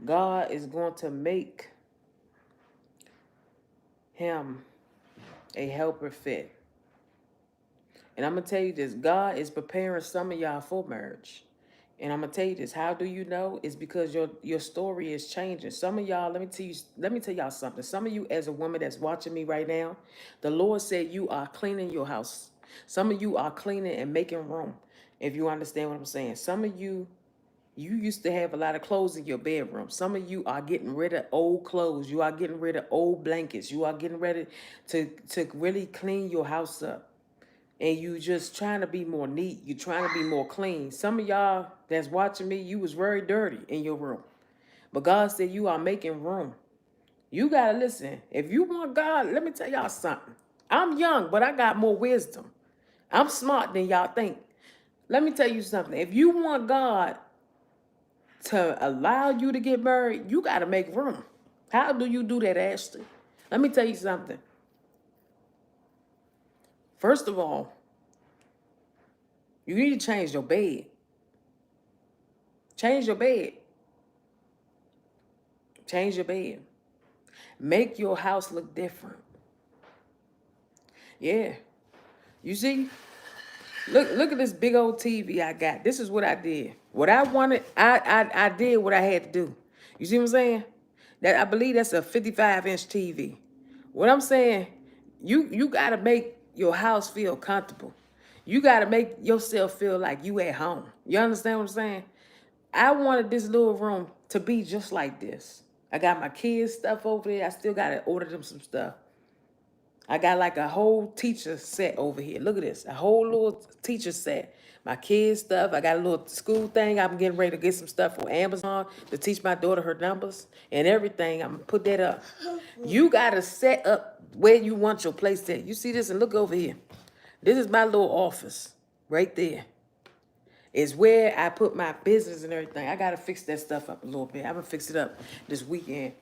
God is going to make him a helper fit. And I'm going to tell you this. God is preparing some of y'all for marriage. And I'm going to tell you this. How do you know? It's because your story is changing. Some of y'all, let me tell y'all something. Some of you as a woman that's watching me right now, the Lord said you are cleaning your house. Some of you are cleaning and making room, if you understand what I'm saying. Some of you used to have a lot of clothes in your bedroom. Some of you are getting rid of old clothes. You are getting rid of old blankets. You are getting ready to really clean your house up. And you just trying to be more neat. You trying to be more clean. Some of y'all that's watching me, you was very dirty in your room. But God said you are making room. You got to listen. If you want God, let me tell y'all something. I'm young, but I got more wisdom. I'm smart than y'all think. Let me tell you something. If you want God to allow you to get married, you got to make room. How do you do that, Ashley? Let me tell you something. First of all, you need to change your bed. Change your bed. Change your bed. Make your house look different. Yeah. You see? Look at this big old TV I got. This is what I did. What I wanted, I did what I had to do. You see what I'm saying? That I believe that's a 55-inch TV. What I'm saying, you gotta make your house feel comfortable. You gotta make yourself feel like you at home. You understand what I'm saying? I wanted this little room to be just like this. I got my kids' stuff over there. I still gotta order them some stuff. I got like a whole teacher set over here. Look at this. A whole little teacher set. My kids' stuff. I got a little school thing. I'm getting ready to get some stuff on Amazon to teach my daughter her numbers and everything. I'm going to put that up. You got to set up where you want your place at. You see this? And look over here. This is my little office right there. It's where I put my business and everything. I got to fix that stuff up a little bit. I'm going to fix it up this weekend.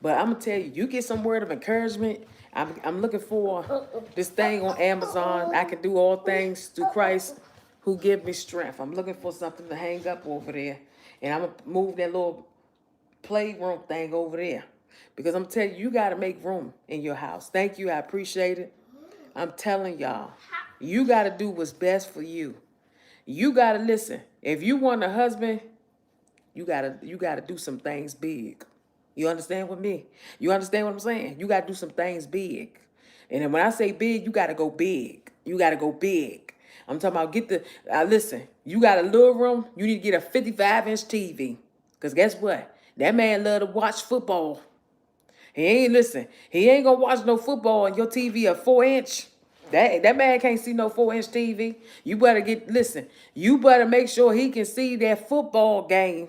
But I'm going to tell you, you get some word of encouragement. I'm looking for this thing on Amazon. I can do all things through Christ who give me strength. I'm looking for something to hang up over there. And I'm going to move that little playroom thing over there. Because I'm telling you, you got to make room in your house. Thank you. I appreciate it. I'm telling y'all, you got to do what's best for you. You got to listen. If you want a husband, you gotta do some things big. You understand with me? You understand what I'm saying? You gotta do some things big. And then when I say big, you gotta go big. You gotta go big. I'm talking about listen, you got a little room, you need to get a 55-inch TV. Because guess what? That man love to watch football. He ain't gonna watch no football on your TV a 4-inch. That man can't see no 4-inch TV. You better make sure he can see that football game.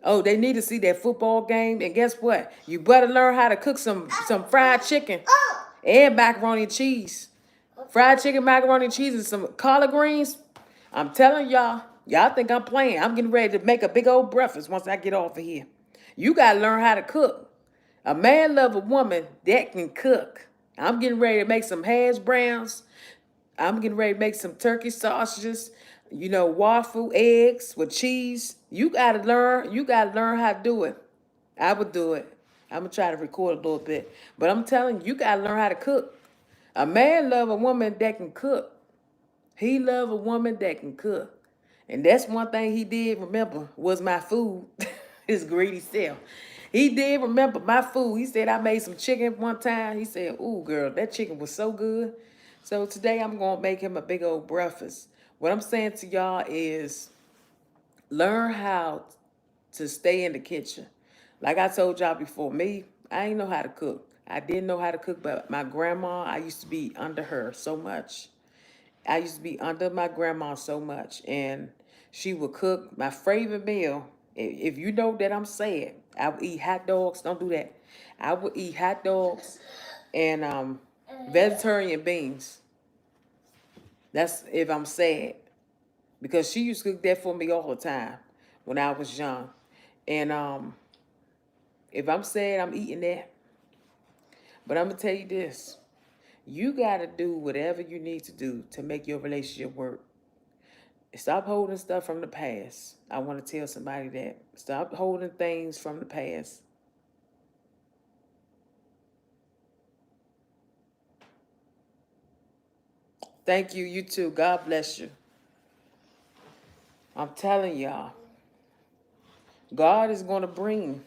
Oh, they need to see that football game. And guess what? You better learn how to cook some fried chicken and macaroni and cheese. Fried chicken, macaroni and cheese, and some collard greens. I'm telling y'all think I'm playing. I'm getting ready to make a big old breakfast once I get off of here. You got to learn how to cook. A man love a woman that can cook. I'm getting ready to make some hash browns. I'm getting ready to make some turkey sausages. waffle eggs with cheese. You gotta learn. You gotta learn how to do it. I would do it. I'm gonna try to record a little bit, but I'm telling you, you gotta learn how to cook. A man love a woman that can cook. He love a woman that can cook. And that's one thing he did remember was my food. His greedy self. He did remember my food. He said I made some chicken one time. He said, "Ooh, girl, that chicken was so good." So today I'm gonna make him a big old breakfast. What I'm saying to y'all is learn how to stay in the kitchen. Like I told y'all before, me, I ain't know how to cook. I didn't know how to cook, but my grandma, I used to be under her so much. I used to be under my grandma so much, and she would cook my favorite meal. If you know that I'm sad, I would eat hot dogs. Don't do that. I would eat hot dogs and vegetarian beans. That's if I'm sad, because she used to cook that for me all the time when I was young. And if I'm sad, I'm eating that. But I'm gonna tell you this: you gotta do whatever you need to do to make your relationship work. Stop holding stuff from the past. I want to tell somebody that. Stop holding things from the past. Thank you. You too. God bless you. I'm telling y'all, God is going to bring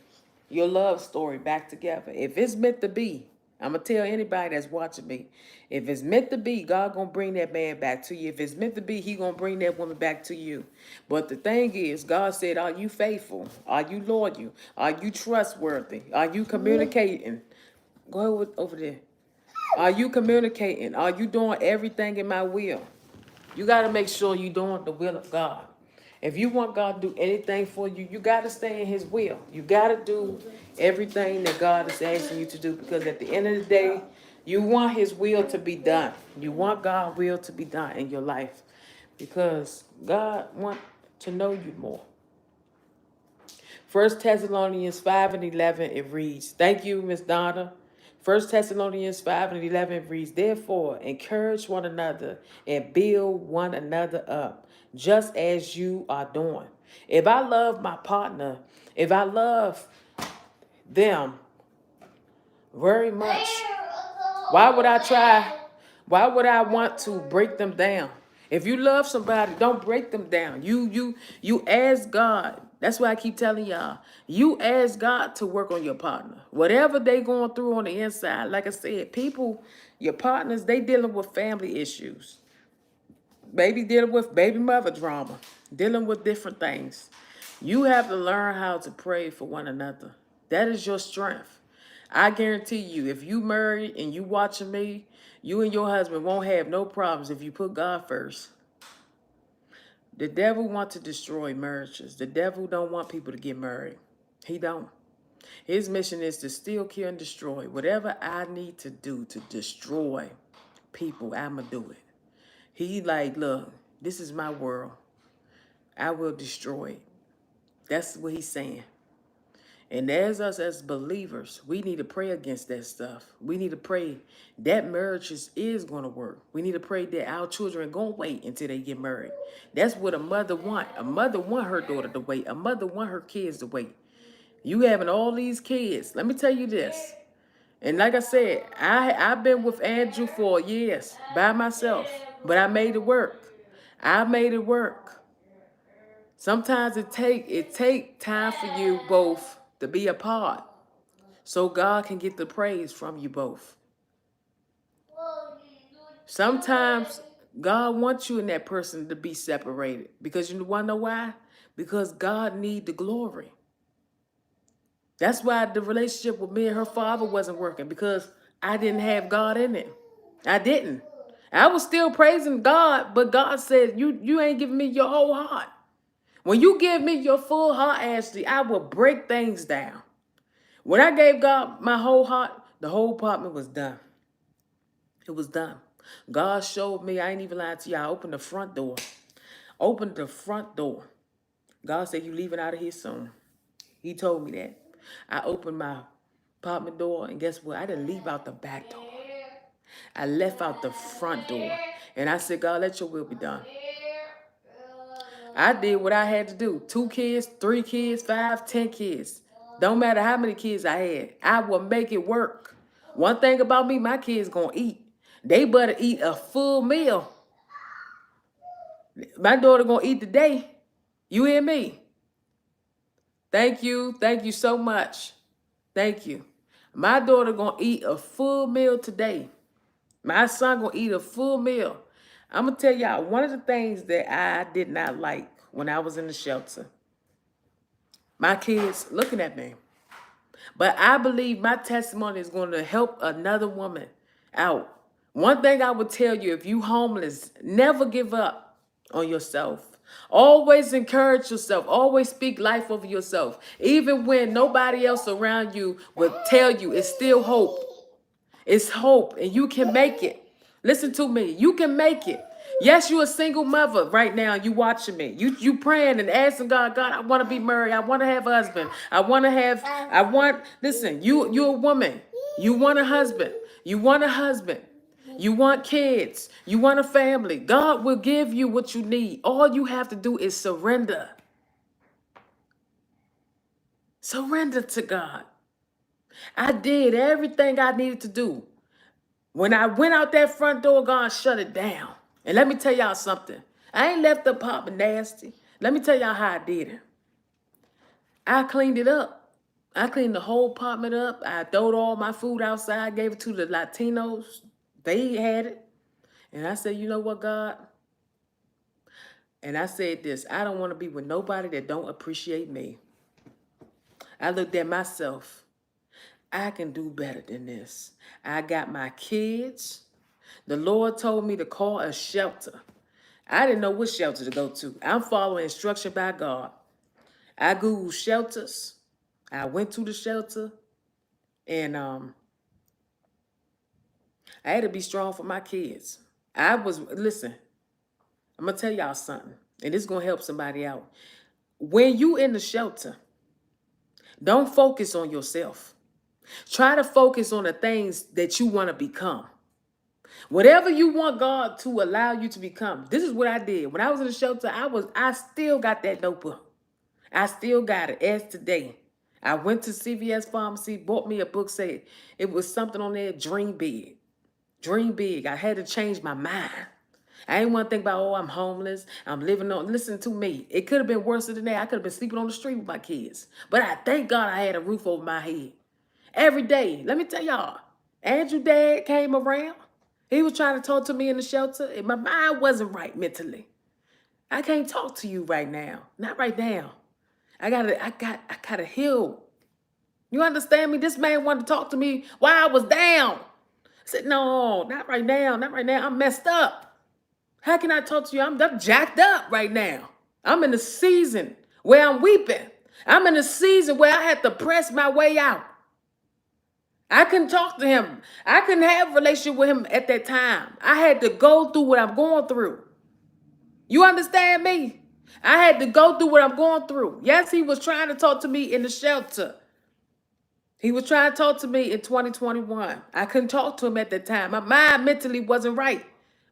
your love story back together. If it's meant to be, I'm going to tell anybody that's watching me, if it's meant to be, God going to bring that man back to you. If it's meant to be, he going to bring that woman back to you. But the thing is, God said, are you faithful? Are you loyal? Are you trustworthy? Are you communicating? Go over there. Are you communicating? Are you doing everything in my will? You got to make sure you're doing the will of God. If you want God to do anything for you, you got to stay in his will. You got to do everything that God is asking you to do, because at the end of the day, you want his will to be done. You want God's will to be done in your life, because God wants to know you more. 1 Thessalonians 5 and 11, it reads, thank you, Miss Donna. 1 Thessalonians 5 and 11 reads, therefore, encourage one another and build one another up, just as you are doing. If I love my partner, if I love them very much, why would I try? Why would I want to break them down? If you love somebody, don't break them down. You ask God. That's why I keep telling y'all. You ask God to work on your partner. Whatever they going through on the inside, like I said, people, your partners, they dealing with family issues. Baby dealing with baby mother drama, dealing with different things. You have to learn how to pray for one another. That is your strength. I guarantee you, if you married and you watching me, you and your husband won't have no problems if you put God first. The devil wants to destroy marriages. The devil don't want people to get married. He don't. His mission is to steal, kill, and destroy. Whatever I need to do to destroy people, I'ma do it. He like, look, this is my world. I will destroy it. That's what he's saying. And as us as believers, we need to pray against that stuff. We need to pray that marriage is going to work. We need to pray that our children are going to wait until they get married. That's what a mother want. A mother want her daughter to wait. A mother want her kids to wait. You having all these kids. Let me tell you this. And like I said, I've been with Andrew for years by myself, but I made it work. I made it work. Sometimes it take time for you both to be apart, so God can get the praise from you both. Sometimes God wants you and that person to be separated, because you want to know why? Because God need the glory. That's why the relationship with me and her father wasn't working, because I didn't have God in it. I didn't. I was still praising God, but God said, you ain't giving me your whole heart. When you give me your full heart, Ashley, I will break things down. When I gave God my whole heart, the whole apartment was done. It was done. God showed me, I ain't even lying to you, I opened the front door. Opened the front door. God said, you leaving out of here soon. He told me that. I opened my apartment door, and guess what? I didn't leave out the back door. I left out the front door. And I said, God, let your will be done. I did what I had to do. 2 kids, 3 kids, 5, 10 kids. Don't matter how many kids I had. I will make it work. One thing about me, my kids gonna eat. They better eat a full meal. My daughter gonna eat today. You hear me? Thank you. Thank you so much. Thank you. My daughter gonna eat a full meal today. My son gonna eat a full meal. I'm gonna tell y'all one of the things that I did not like when I was in the shelter. My kids looking at me. But I believe my testimony is going to help another woman out. One thing I would tell you, if you homeless, never give up on yourself. Always encourage yourself. Always speak life over yourself. Even when nobody else around you will tell you, it's still hope. It's hope and you can make it. Listen to me. You can make it. Yes, you're a single mother right now. You watching me. You praying and asking God, God, I want to be married. I want to have a husband. Listen, you're a woman. You want a husband. You want a husband. You want kids. You want a family. God will give you what you need. All you have to do is surrender. Surrender to God. I did everything I needed to do. When I went out that front door, God shut it down. And let me tell y'all something. I ain't left the apartment nasty. Let me tell y'all how I did it. I cleaned it up. I cleaned the whole apartment up. I throwed all my food outside, gave it to the Latinos. They had it. And I said, you know what, God? And I said this, I don't want to be with nobody that don't appreciate me. I looked at myself. I can do better than this. I got my kids. The Lord told me to call a shelter. I didn't know which shelter to go to. I'm following instruction by God. I Googled shelters. I went to the shelter. And I had to be strong for my kids. Listen, I'm going to tell y'all something. And this is going to help somebody out. When you in the shelter, don't focus on yourself. Try to focus on the things that you want to become. Whatever you want God to allow you to become. This is what I did. When I was in the shelter, I still got that notebook. I still got it as today. I went to CVS Pharmacy, bought me a book, said it was something on there, dream big. Dream big. I had to change my mind. I didn't want to think about, oh, I'm homeless. I'm living on. Listen to me. It could have been worse than that. I could have been sleeping on the street with my kids. But I thank God I had a roof over my head. Every day. Let me tell y'all. Andrew's dad came around. He was trying to talk to me in the shelter. And my mind wasn't right mentally. I can't talk to you right now. Not right now. I gotta heal. You understand me? This man wanted to talk to me while I was down. I said, no, not right now. Not right now. I'm messed up. How can I talk to you? I'm jacked up right now. I'm in a season where I'm weeping. I'm in a season where I had to press my way out. I couldn't talk to him. I couldn't have a relationship with him at that time. I had to go through what I'm going through. You understand me? I had to go through what I'm going through. Yes, he was trying to talk to me in the shelter. He was trying to talk to me in 2021. I couldn't talk to him at that time. My mind mentally wasn't right.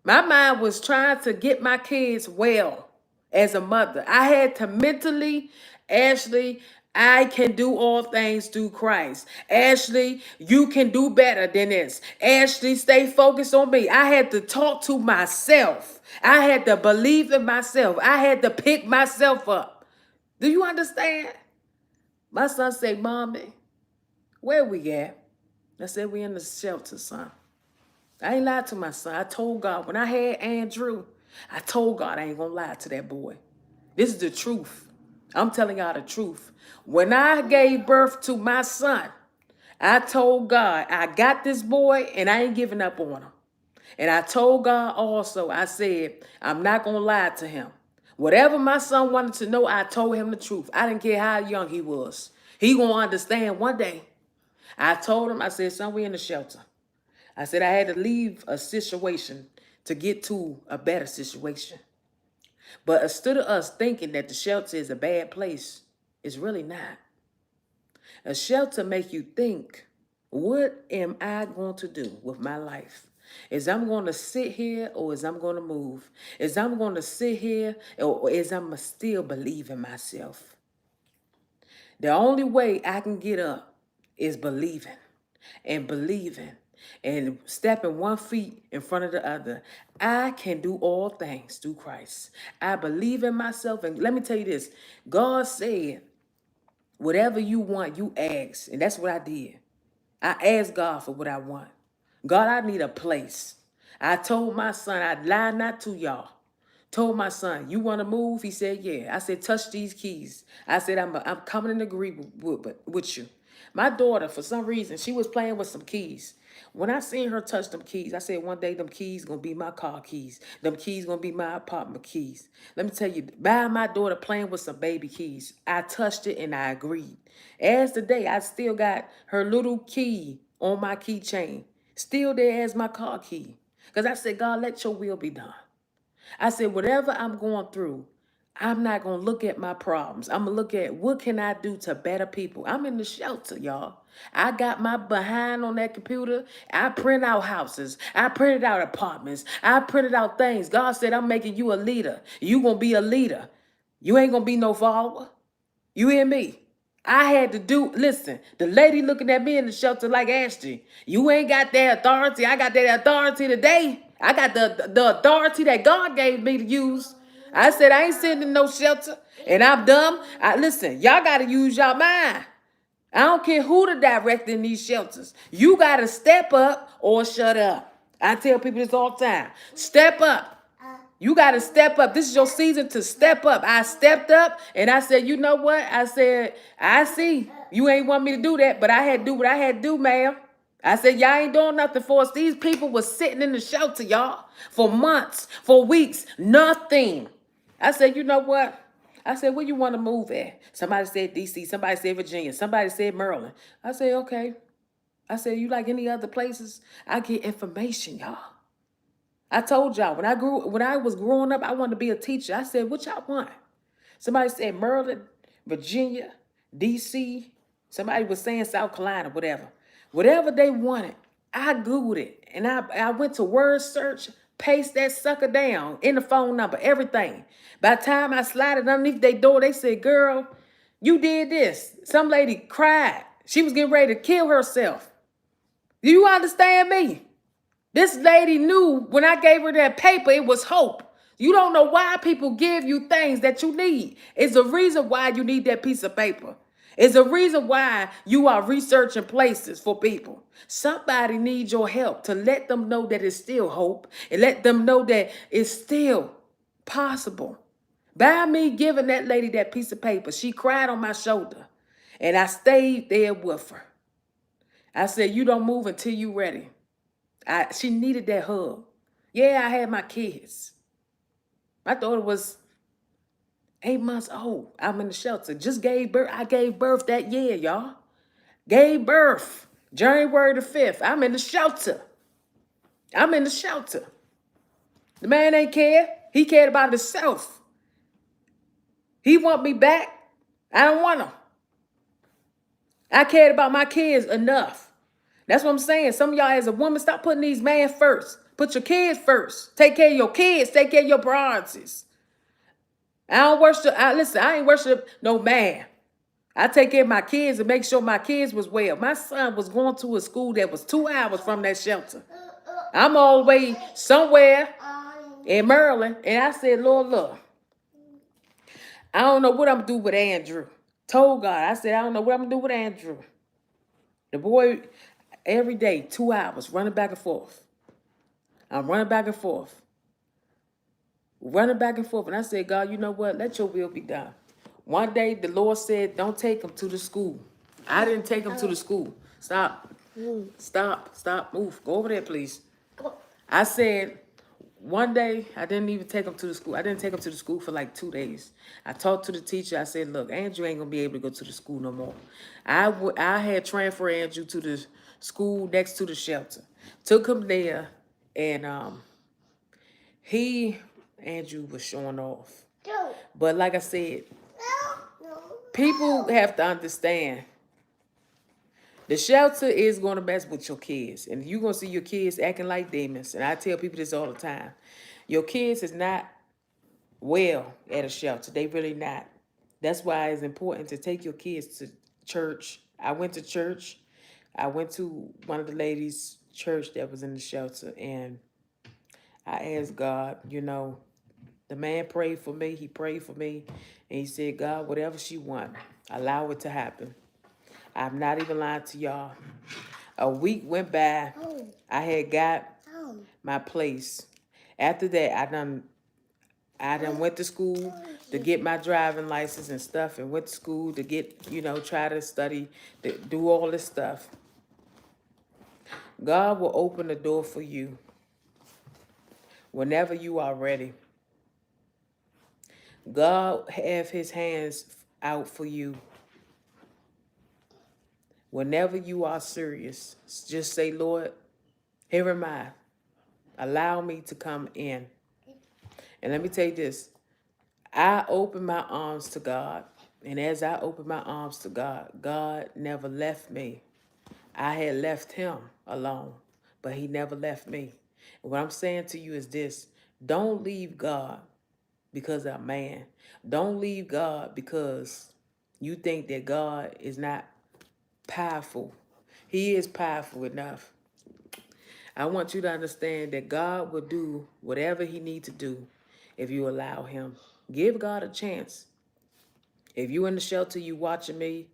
My mind was trying to get my kids well as a mother. I had to mentally, Ashley, I can do all things through Christ. Ashley, you can do better than this. Ashley, stay focused on me. I had to talk to myself. I had to believe in myself. I had to pick myself up. Do you understand? My son said, Mommy, where we at? I said, we in the shelter, son. I ain't lied to my son. I told God, when I had Andrew, I told God I ain't gonna lie to that boy. This is the truth. I'm telling y'all the truth. When I gave birth to my son, I told God, I got this boy and I ain't giving up on him. And I told God also, I said, I'm not gonna lie to him. Whatever my son wanted to know, I told him the truth. I didn't care how young he was. He gonna understand one day. I told him, I said, son, we in the shelter. I said I had to leave a situation to get to a better situation. But instead of us thinking that the shelter is a bad place, it's really not. A shelter make you think, what am I going to do with my life? Is I'm going to sit here or is I'm going to move? Is I'm going to sit here or is I'm going to still believe in myself? The only way I can get up is believing and believing and stepping 1 foot in front of the other. I can do all things through Christ. I believe in myself. And let me tell you this. God said, whatever you want, you ask. And that's what I did. I asked God for what I want. God, I need a place. I told my son, I lied not to y'all. Told my son, you want to move? He said, yeah. I said, touch these keys. I said, I'm coming in agreement with you. My daughter, for some reason, she was playing with some keys. When I seen her touch them keys, I said, one day them keys going to be my car keys. Them keys going to be my apartment keys. Let me tell you, by my daughter playing with some baby keys, I touched it and I agreed. As today, I still got her little key on my keychain. Still there as my car key. Because I said, God, let your will be done. I said, whatever I'm going through, I'm not going to look at my problems. I'm going to look at what can I do to better people. I'm in the shelter, y'all. I got my behind on that computer. I print out houses. I printed out apartments. I printed out things. God said, I'm making you a leader. You going to be a leader. You ain't going to be no follower. You hear me? I had to do, listen, the lady looking at me in the shelter like Ashley, you ain't got that authority. I got that authority today. I got the authority that God gave me to use. I said, I ain't sitting in no shelter and I'm dumb. Listen, y'all got to use your mind. I don't care who the director in these shelters. You got to step up or shut up. I tell people this all the time. Step up. You got to step up. This is your season to step up. I stepped up and I said, you know what? I said, I see you ain't want me to do that, but I had to do what I had to do, ma'am. I said, y'all ain't doing nothing for us. These people was sitting in the shelter, y'all, for months, for weeks, nothing. I said, you know what? I said, where you want to move at? Somebody said D.C., somebody said Virginia, somebody said Maryland. I said, okay. I said, you like any other places? I get information, y'all. I told y'all, when I was growing up, I wanted to be a teacher. I said, what y'all want? Somebody said Maryland, Virginia, D.C. Somebody was saying South Carolina, whatever. Whatever they wanted, I Googled it. And I went to word search, paste that sucker down in the phone number, everything. By the time I slid it underneath their door, they said, girl, you did this. Some lady cried. She was getting ready to kill herself. Do you understand me? This lady knew when I gave her that paper, it was hope. You don't know why people give you things that you need. It's a reason why you need that piece of paper. It's a reason why you are researching places for people. Somebody needs your help to let them know that it's still hope and let them know that it's still possible. By me giving that lady that piece of paper, she cried on my shoulder and I stayed there with her. I said, you don't move until you ready. She needed that hug. Yeah, I had my kids. My daughter was 8 months old. I'm in the shelter. Just gave birth. I gave birth that year, y'all. Gave birth. January the 5th. I'm in the shelter. I'm in the shelter. The man ain't care. He cared about himself. He want me back. I don't want him. I cared about my kids enough. That's what I'm saying. Some of y'all as a woman, stop putting these men first. Put your kids first. Take care of your kids. Take care of your priorities. I don't worship. Listen, I ain't worship no man. I take care of my kids and make sure my kids was well. My son was going to a school that was 2 hours from that shelter. I'm all the way somewhere in Maryland. And I said, Lord, look, I don't know what I'm going to do with Andrew. Told God, I said, I don't know what I'm going to do with Andrew. The boy, every day, 2 hours, running back and forth. I'm running back and forth. Running back and forth. And I said, God, you know what? Let your will be done. One day, the Lord said, don't take him to the school. I didn't take him to the school. Stop. Stop. Move. Go over there, please. I said, one day, I didn't even take him to the school. I didn't take him to the school for like 2 days. I talked to the teacher. I said, look, Andrew ain't going to be able to go to the school no more. I had transferred Andrew to the school next to the shelter. Took him there, and Andrew was showing off. But like I said, people have to understand. The shelter is going to mess with your kids. And you're going to see your kids acting like demons. And I tell people this all the time. Your kids is not well at a shelter. They really not. That's why it's important to take your kids to church. I went to church. I went to one of the ladies' church that was in the shelter. And I asked God, the man prayed for me. He prayed for me. And he said, God, whatever she want, allow it to happen. I'm not even lying to y'all. A week went by. I had got my place. After that, I done went to school to get my driving license and stuff, and went to school to get, try to study, to do all this stuff. God will open the door for you whenever you are ready. God have his hands out for you whenever you are serious. Just say, Lord, here am I. Allow me to come in. And let me tell you this. I opened my arms to God. And as I opened my arms to God, God never left me. I had left him alone, but he never left me. And what I'm saying to you is this. Don't leave God because of man. Don't leave God because you think that God is not powerful. He is powerful enough. I want you to understand that God will do whatever he needs to do if you allow him. Give God a chance. If you in the shelter, you watching me,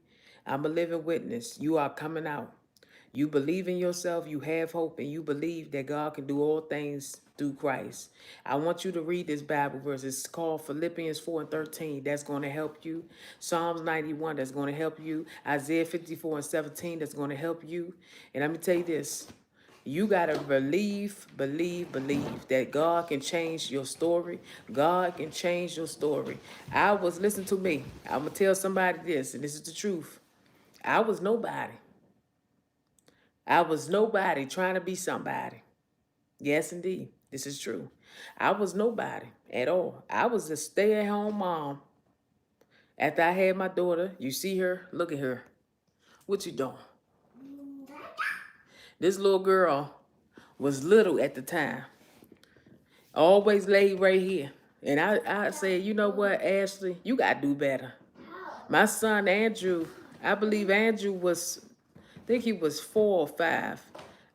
I'm a living witness. You are coming out. You believe in yourself, you have hope, and you believe that God can do all things through Christ. I want you to read this Bible verse. It's called Philippians 4:13. That's going to help you. Psalms 91, that's going to help you. Isaiah 54:17, that's going to help you. And let me tell you this. You got to believe that God can change your story. God can change your story. Listen to me. I'm going to tell somebody this, and this is the truth. I was nobody. I was nobody trying to be somebody. Yes, indeed. This is true. I was nobody at all. I was a stay-at-home mom. After I had my daughter, you see her, look at her. What you doing? This little girl was little at the time. Always laid right here. And I said, you know what, Ashley, you got to do better. My son, Andrew, I believe Andrew was, I think he was 4 or 5.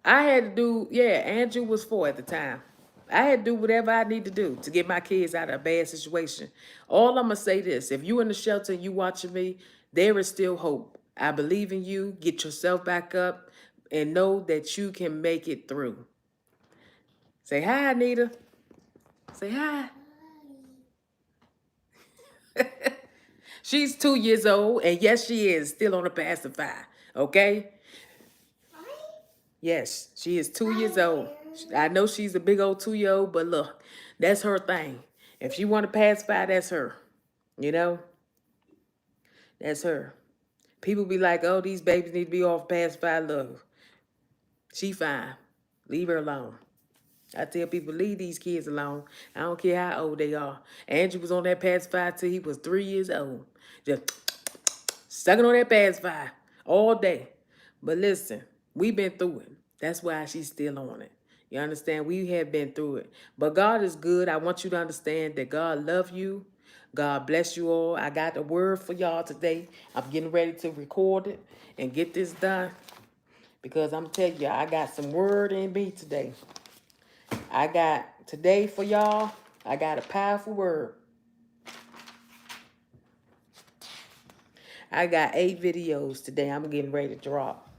I had to do, Andrew was 4 at the time. I had to do whatever I need to do to get my kids out of a bad situation. All I'm going to say this, if you in the shelter and you watching me, there is still hope. I believe in you. Get yourself back up and know that you can make it through. Say hi, Anita. Say hi. She's 2 years old, and yes, she is still on the pacifier, okay? Yes, she is 2 years old. I know she's a big old 2-year-old, but look, that's her thing. If she want to pacify, that's her. You know? That's her. People be like, oh, these babies need to be off pacifier. Look, she fine. Leave her alone. I tell people, leave these kids alone. I don't care how old they are. Andrew was on that pacifier till he was 3 years old. Just sucking on that pacifier all day. But listen, we've been through it. That's why she's still on it. You understand? We have been through it. But God is good. I want you to understand that God loves you. God bless you all. I got a word for y'all today. I'm getting ready to record it and get this done. Because I'm telling you, I got some word in me today. I got today for y'all, I got a powerful word. I got 8 videos today I'm getting ready to drop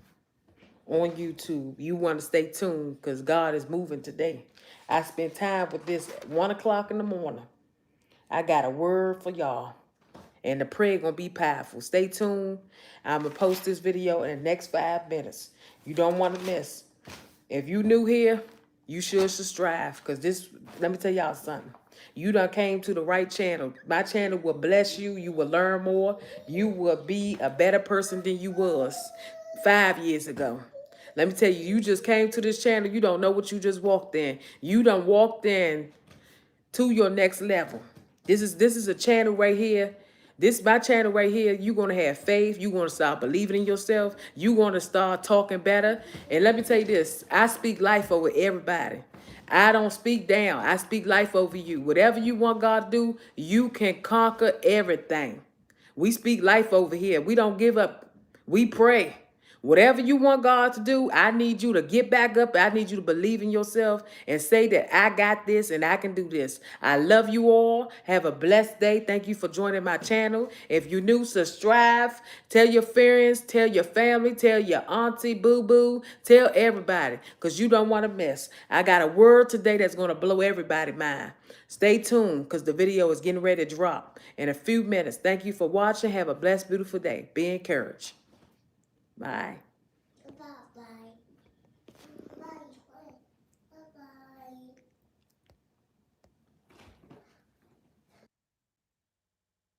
on YouTube. You want to stay tuned because God is moving today. I spent time with this at 1 o'clock in the morning. I got a word for y'all. And the prayer going to be powerful. Stay tuned. I'm going to post this video in the next 5 minutes. You don't want to miss. If you new here, you should subscribe. Because this, let me tell y'all something. You done came to the right channel. My channel will bless you. You will learn more. You will be a better person than you was 5 years ago. Let me tell you, you just came to this channel. You don't know what you just walked in. You done walked in to your next level. This is a channel right here This my channel right here. You're going to have faith. You're going to start believing in yourself. You're going to start talking better. And let me tell you this. I speak life over everybody. I don't speak down. I speak life over you. Whatever you want God to do, you can conquer everything. We speak life over here. We don't give up. We pray. Whatever you want God to do, I need you to get back up. I need you to believe in yourself and say that I got this and I can do this. I love you all. Have a blessed day. Thank you for joining my channel. If you're new, subscribe. Tell your friends, tell your family, tell your auntie, boo-boo, tell everybody because you don't want to miss. I got a word today that's going to blow everybody's mind. Stay tuned because the video is getting ready to drop in a few minutes. Thank you for watching. Have a blessed, beautiful day. Be encouraged. Bye.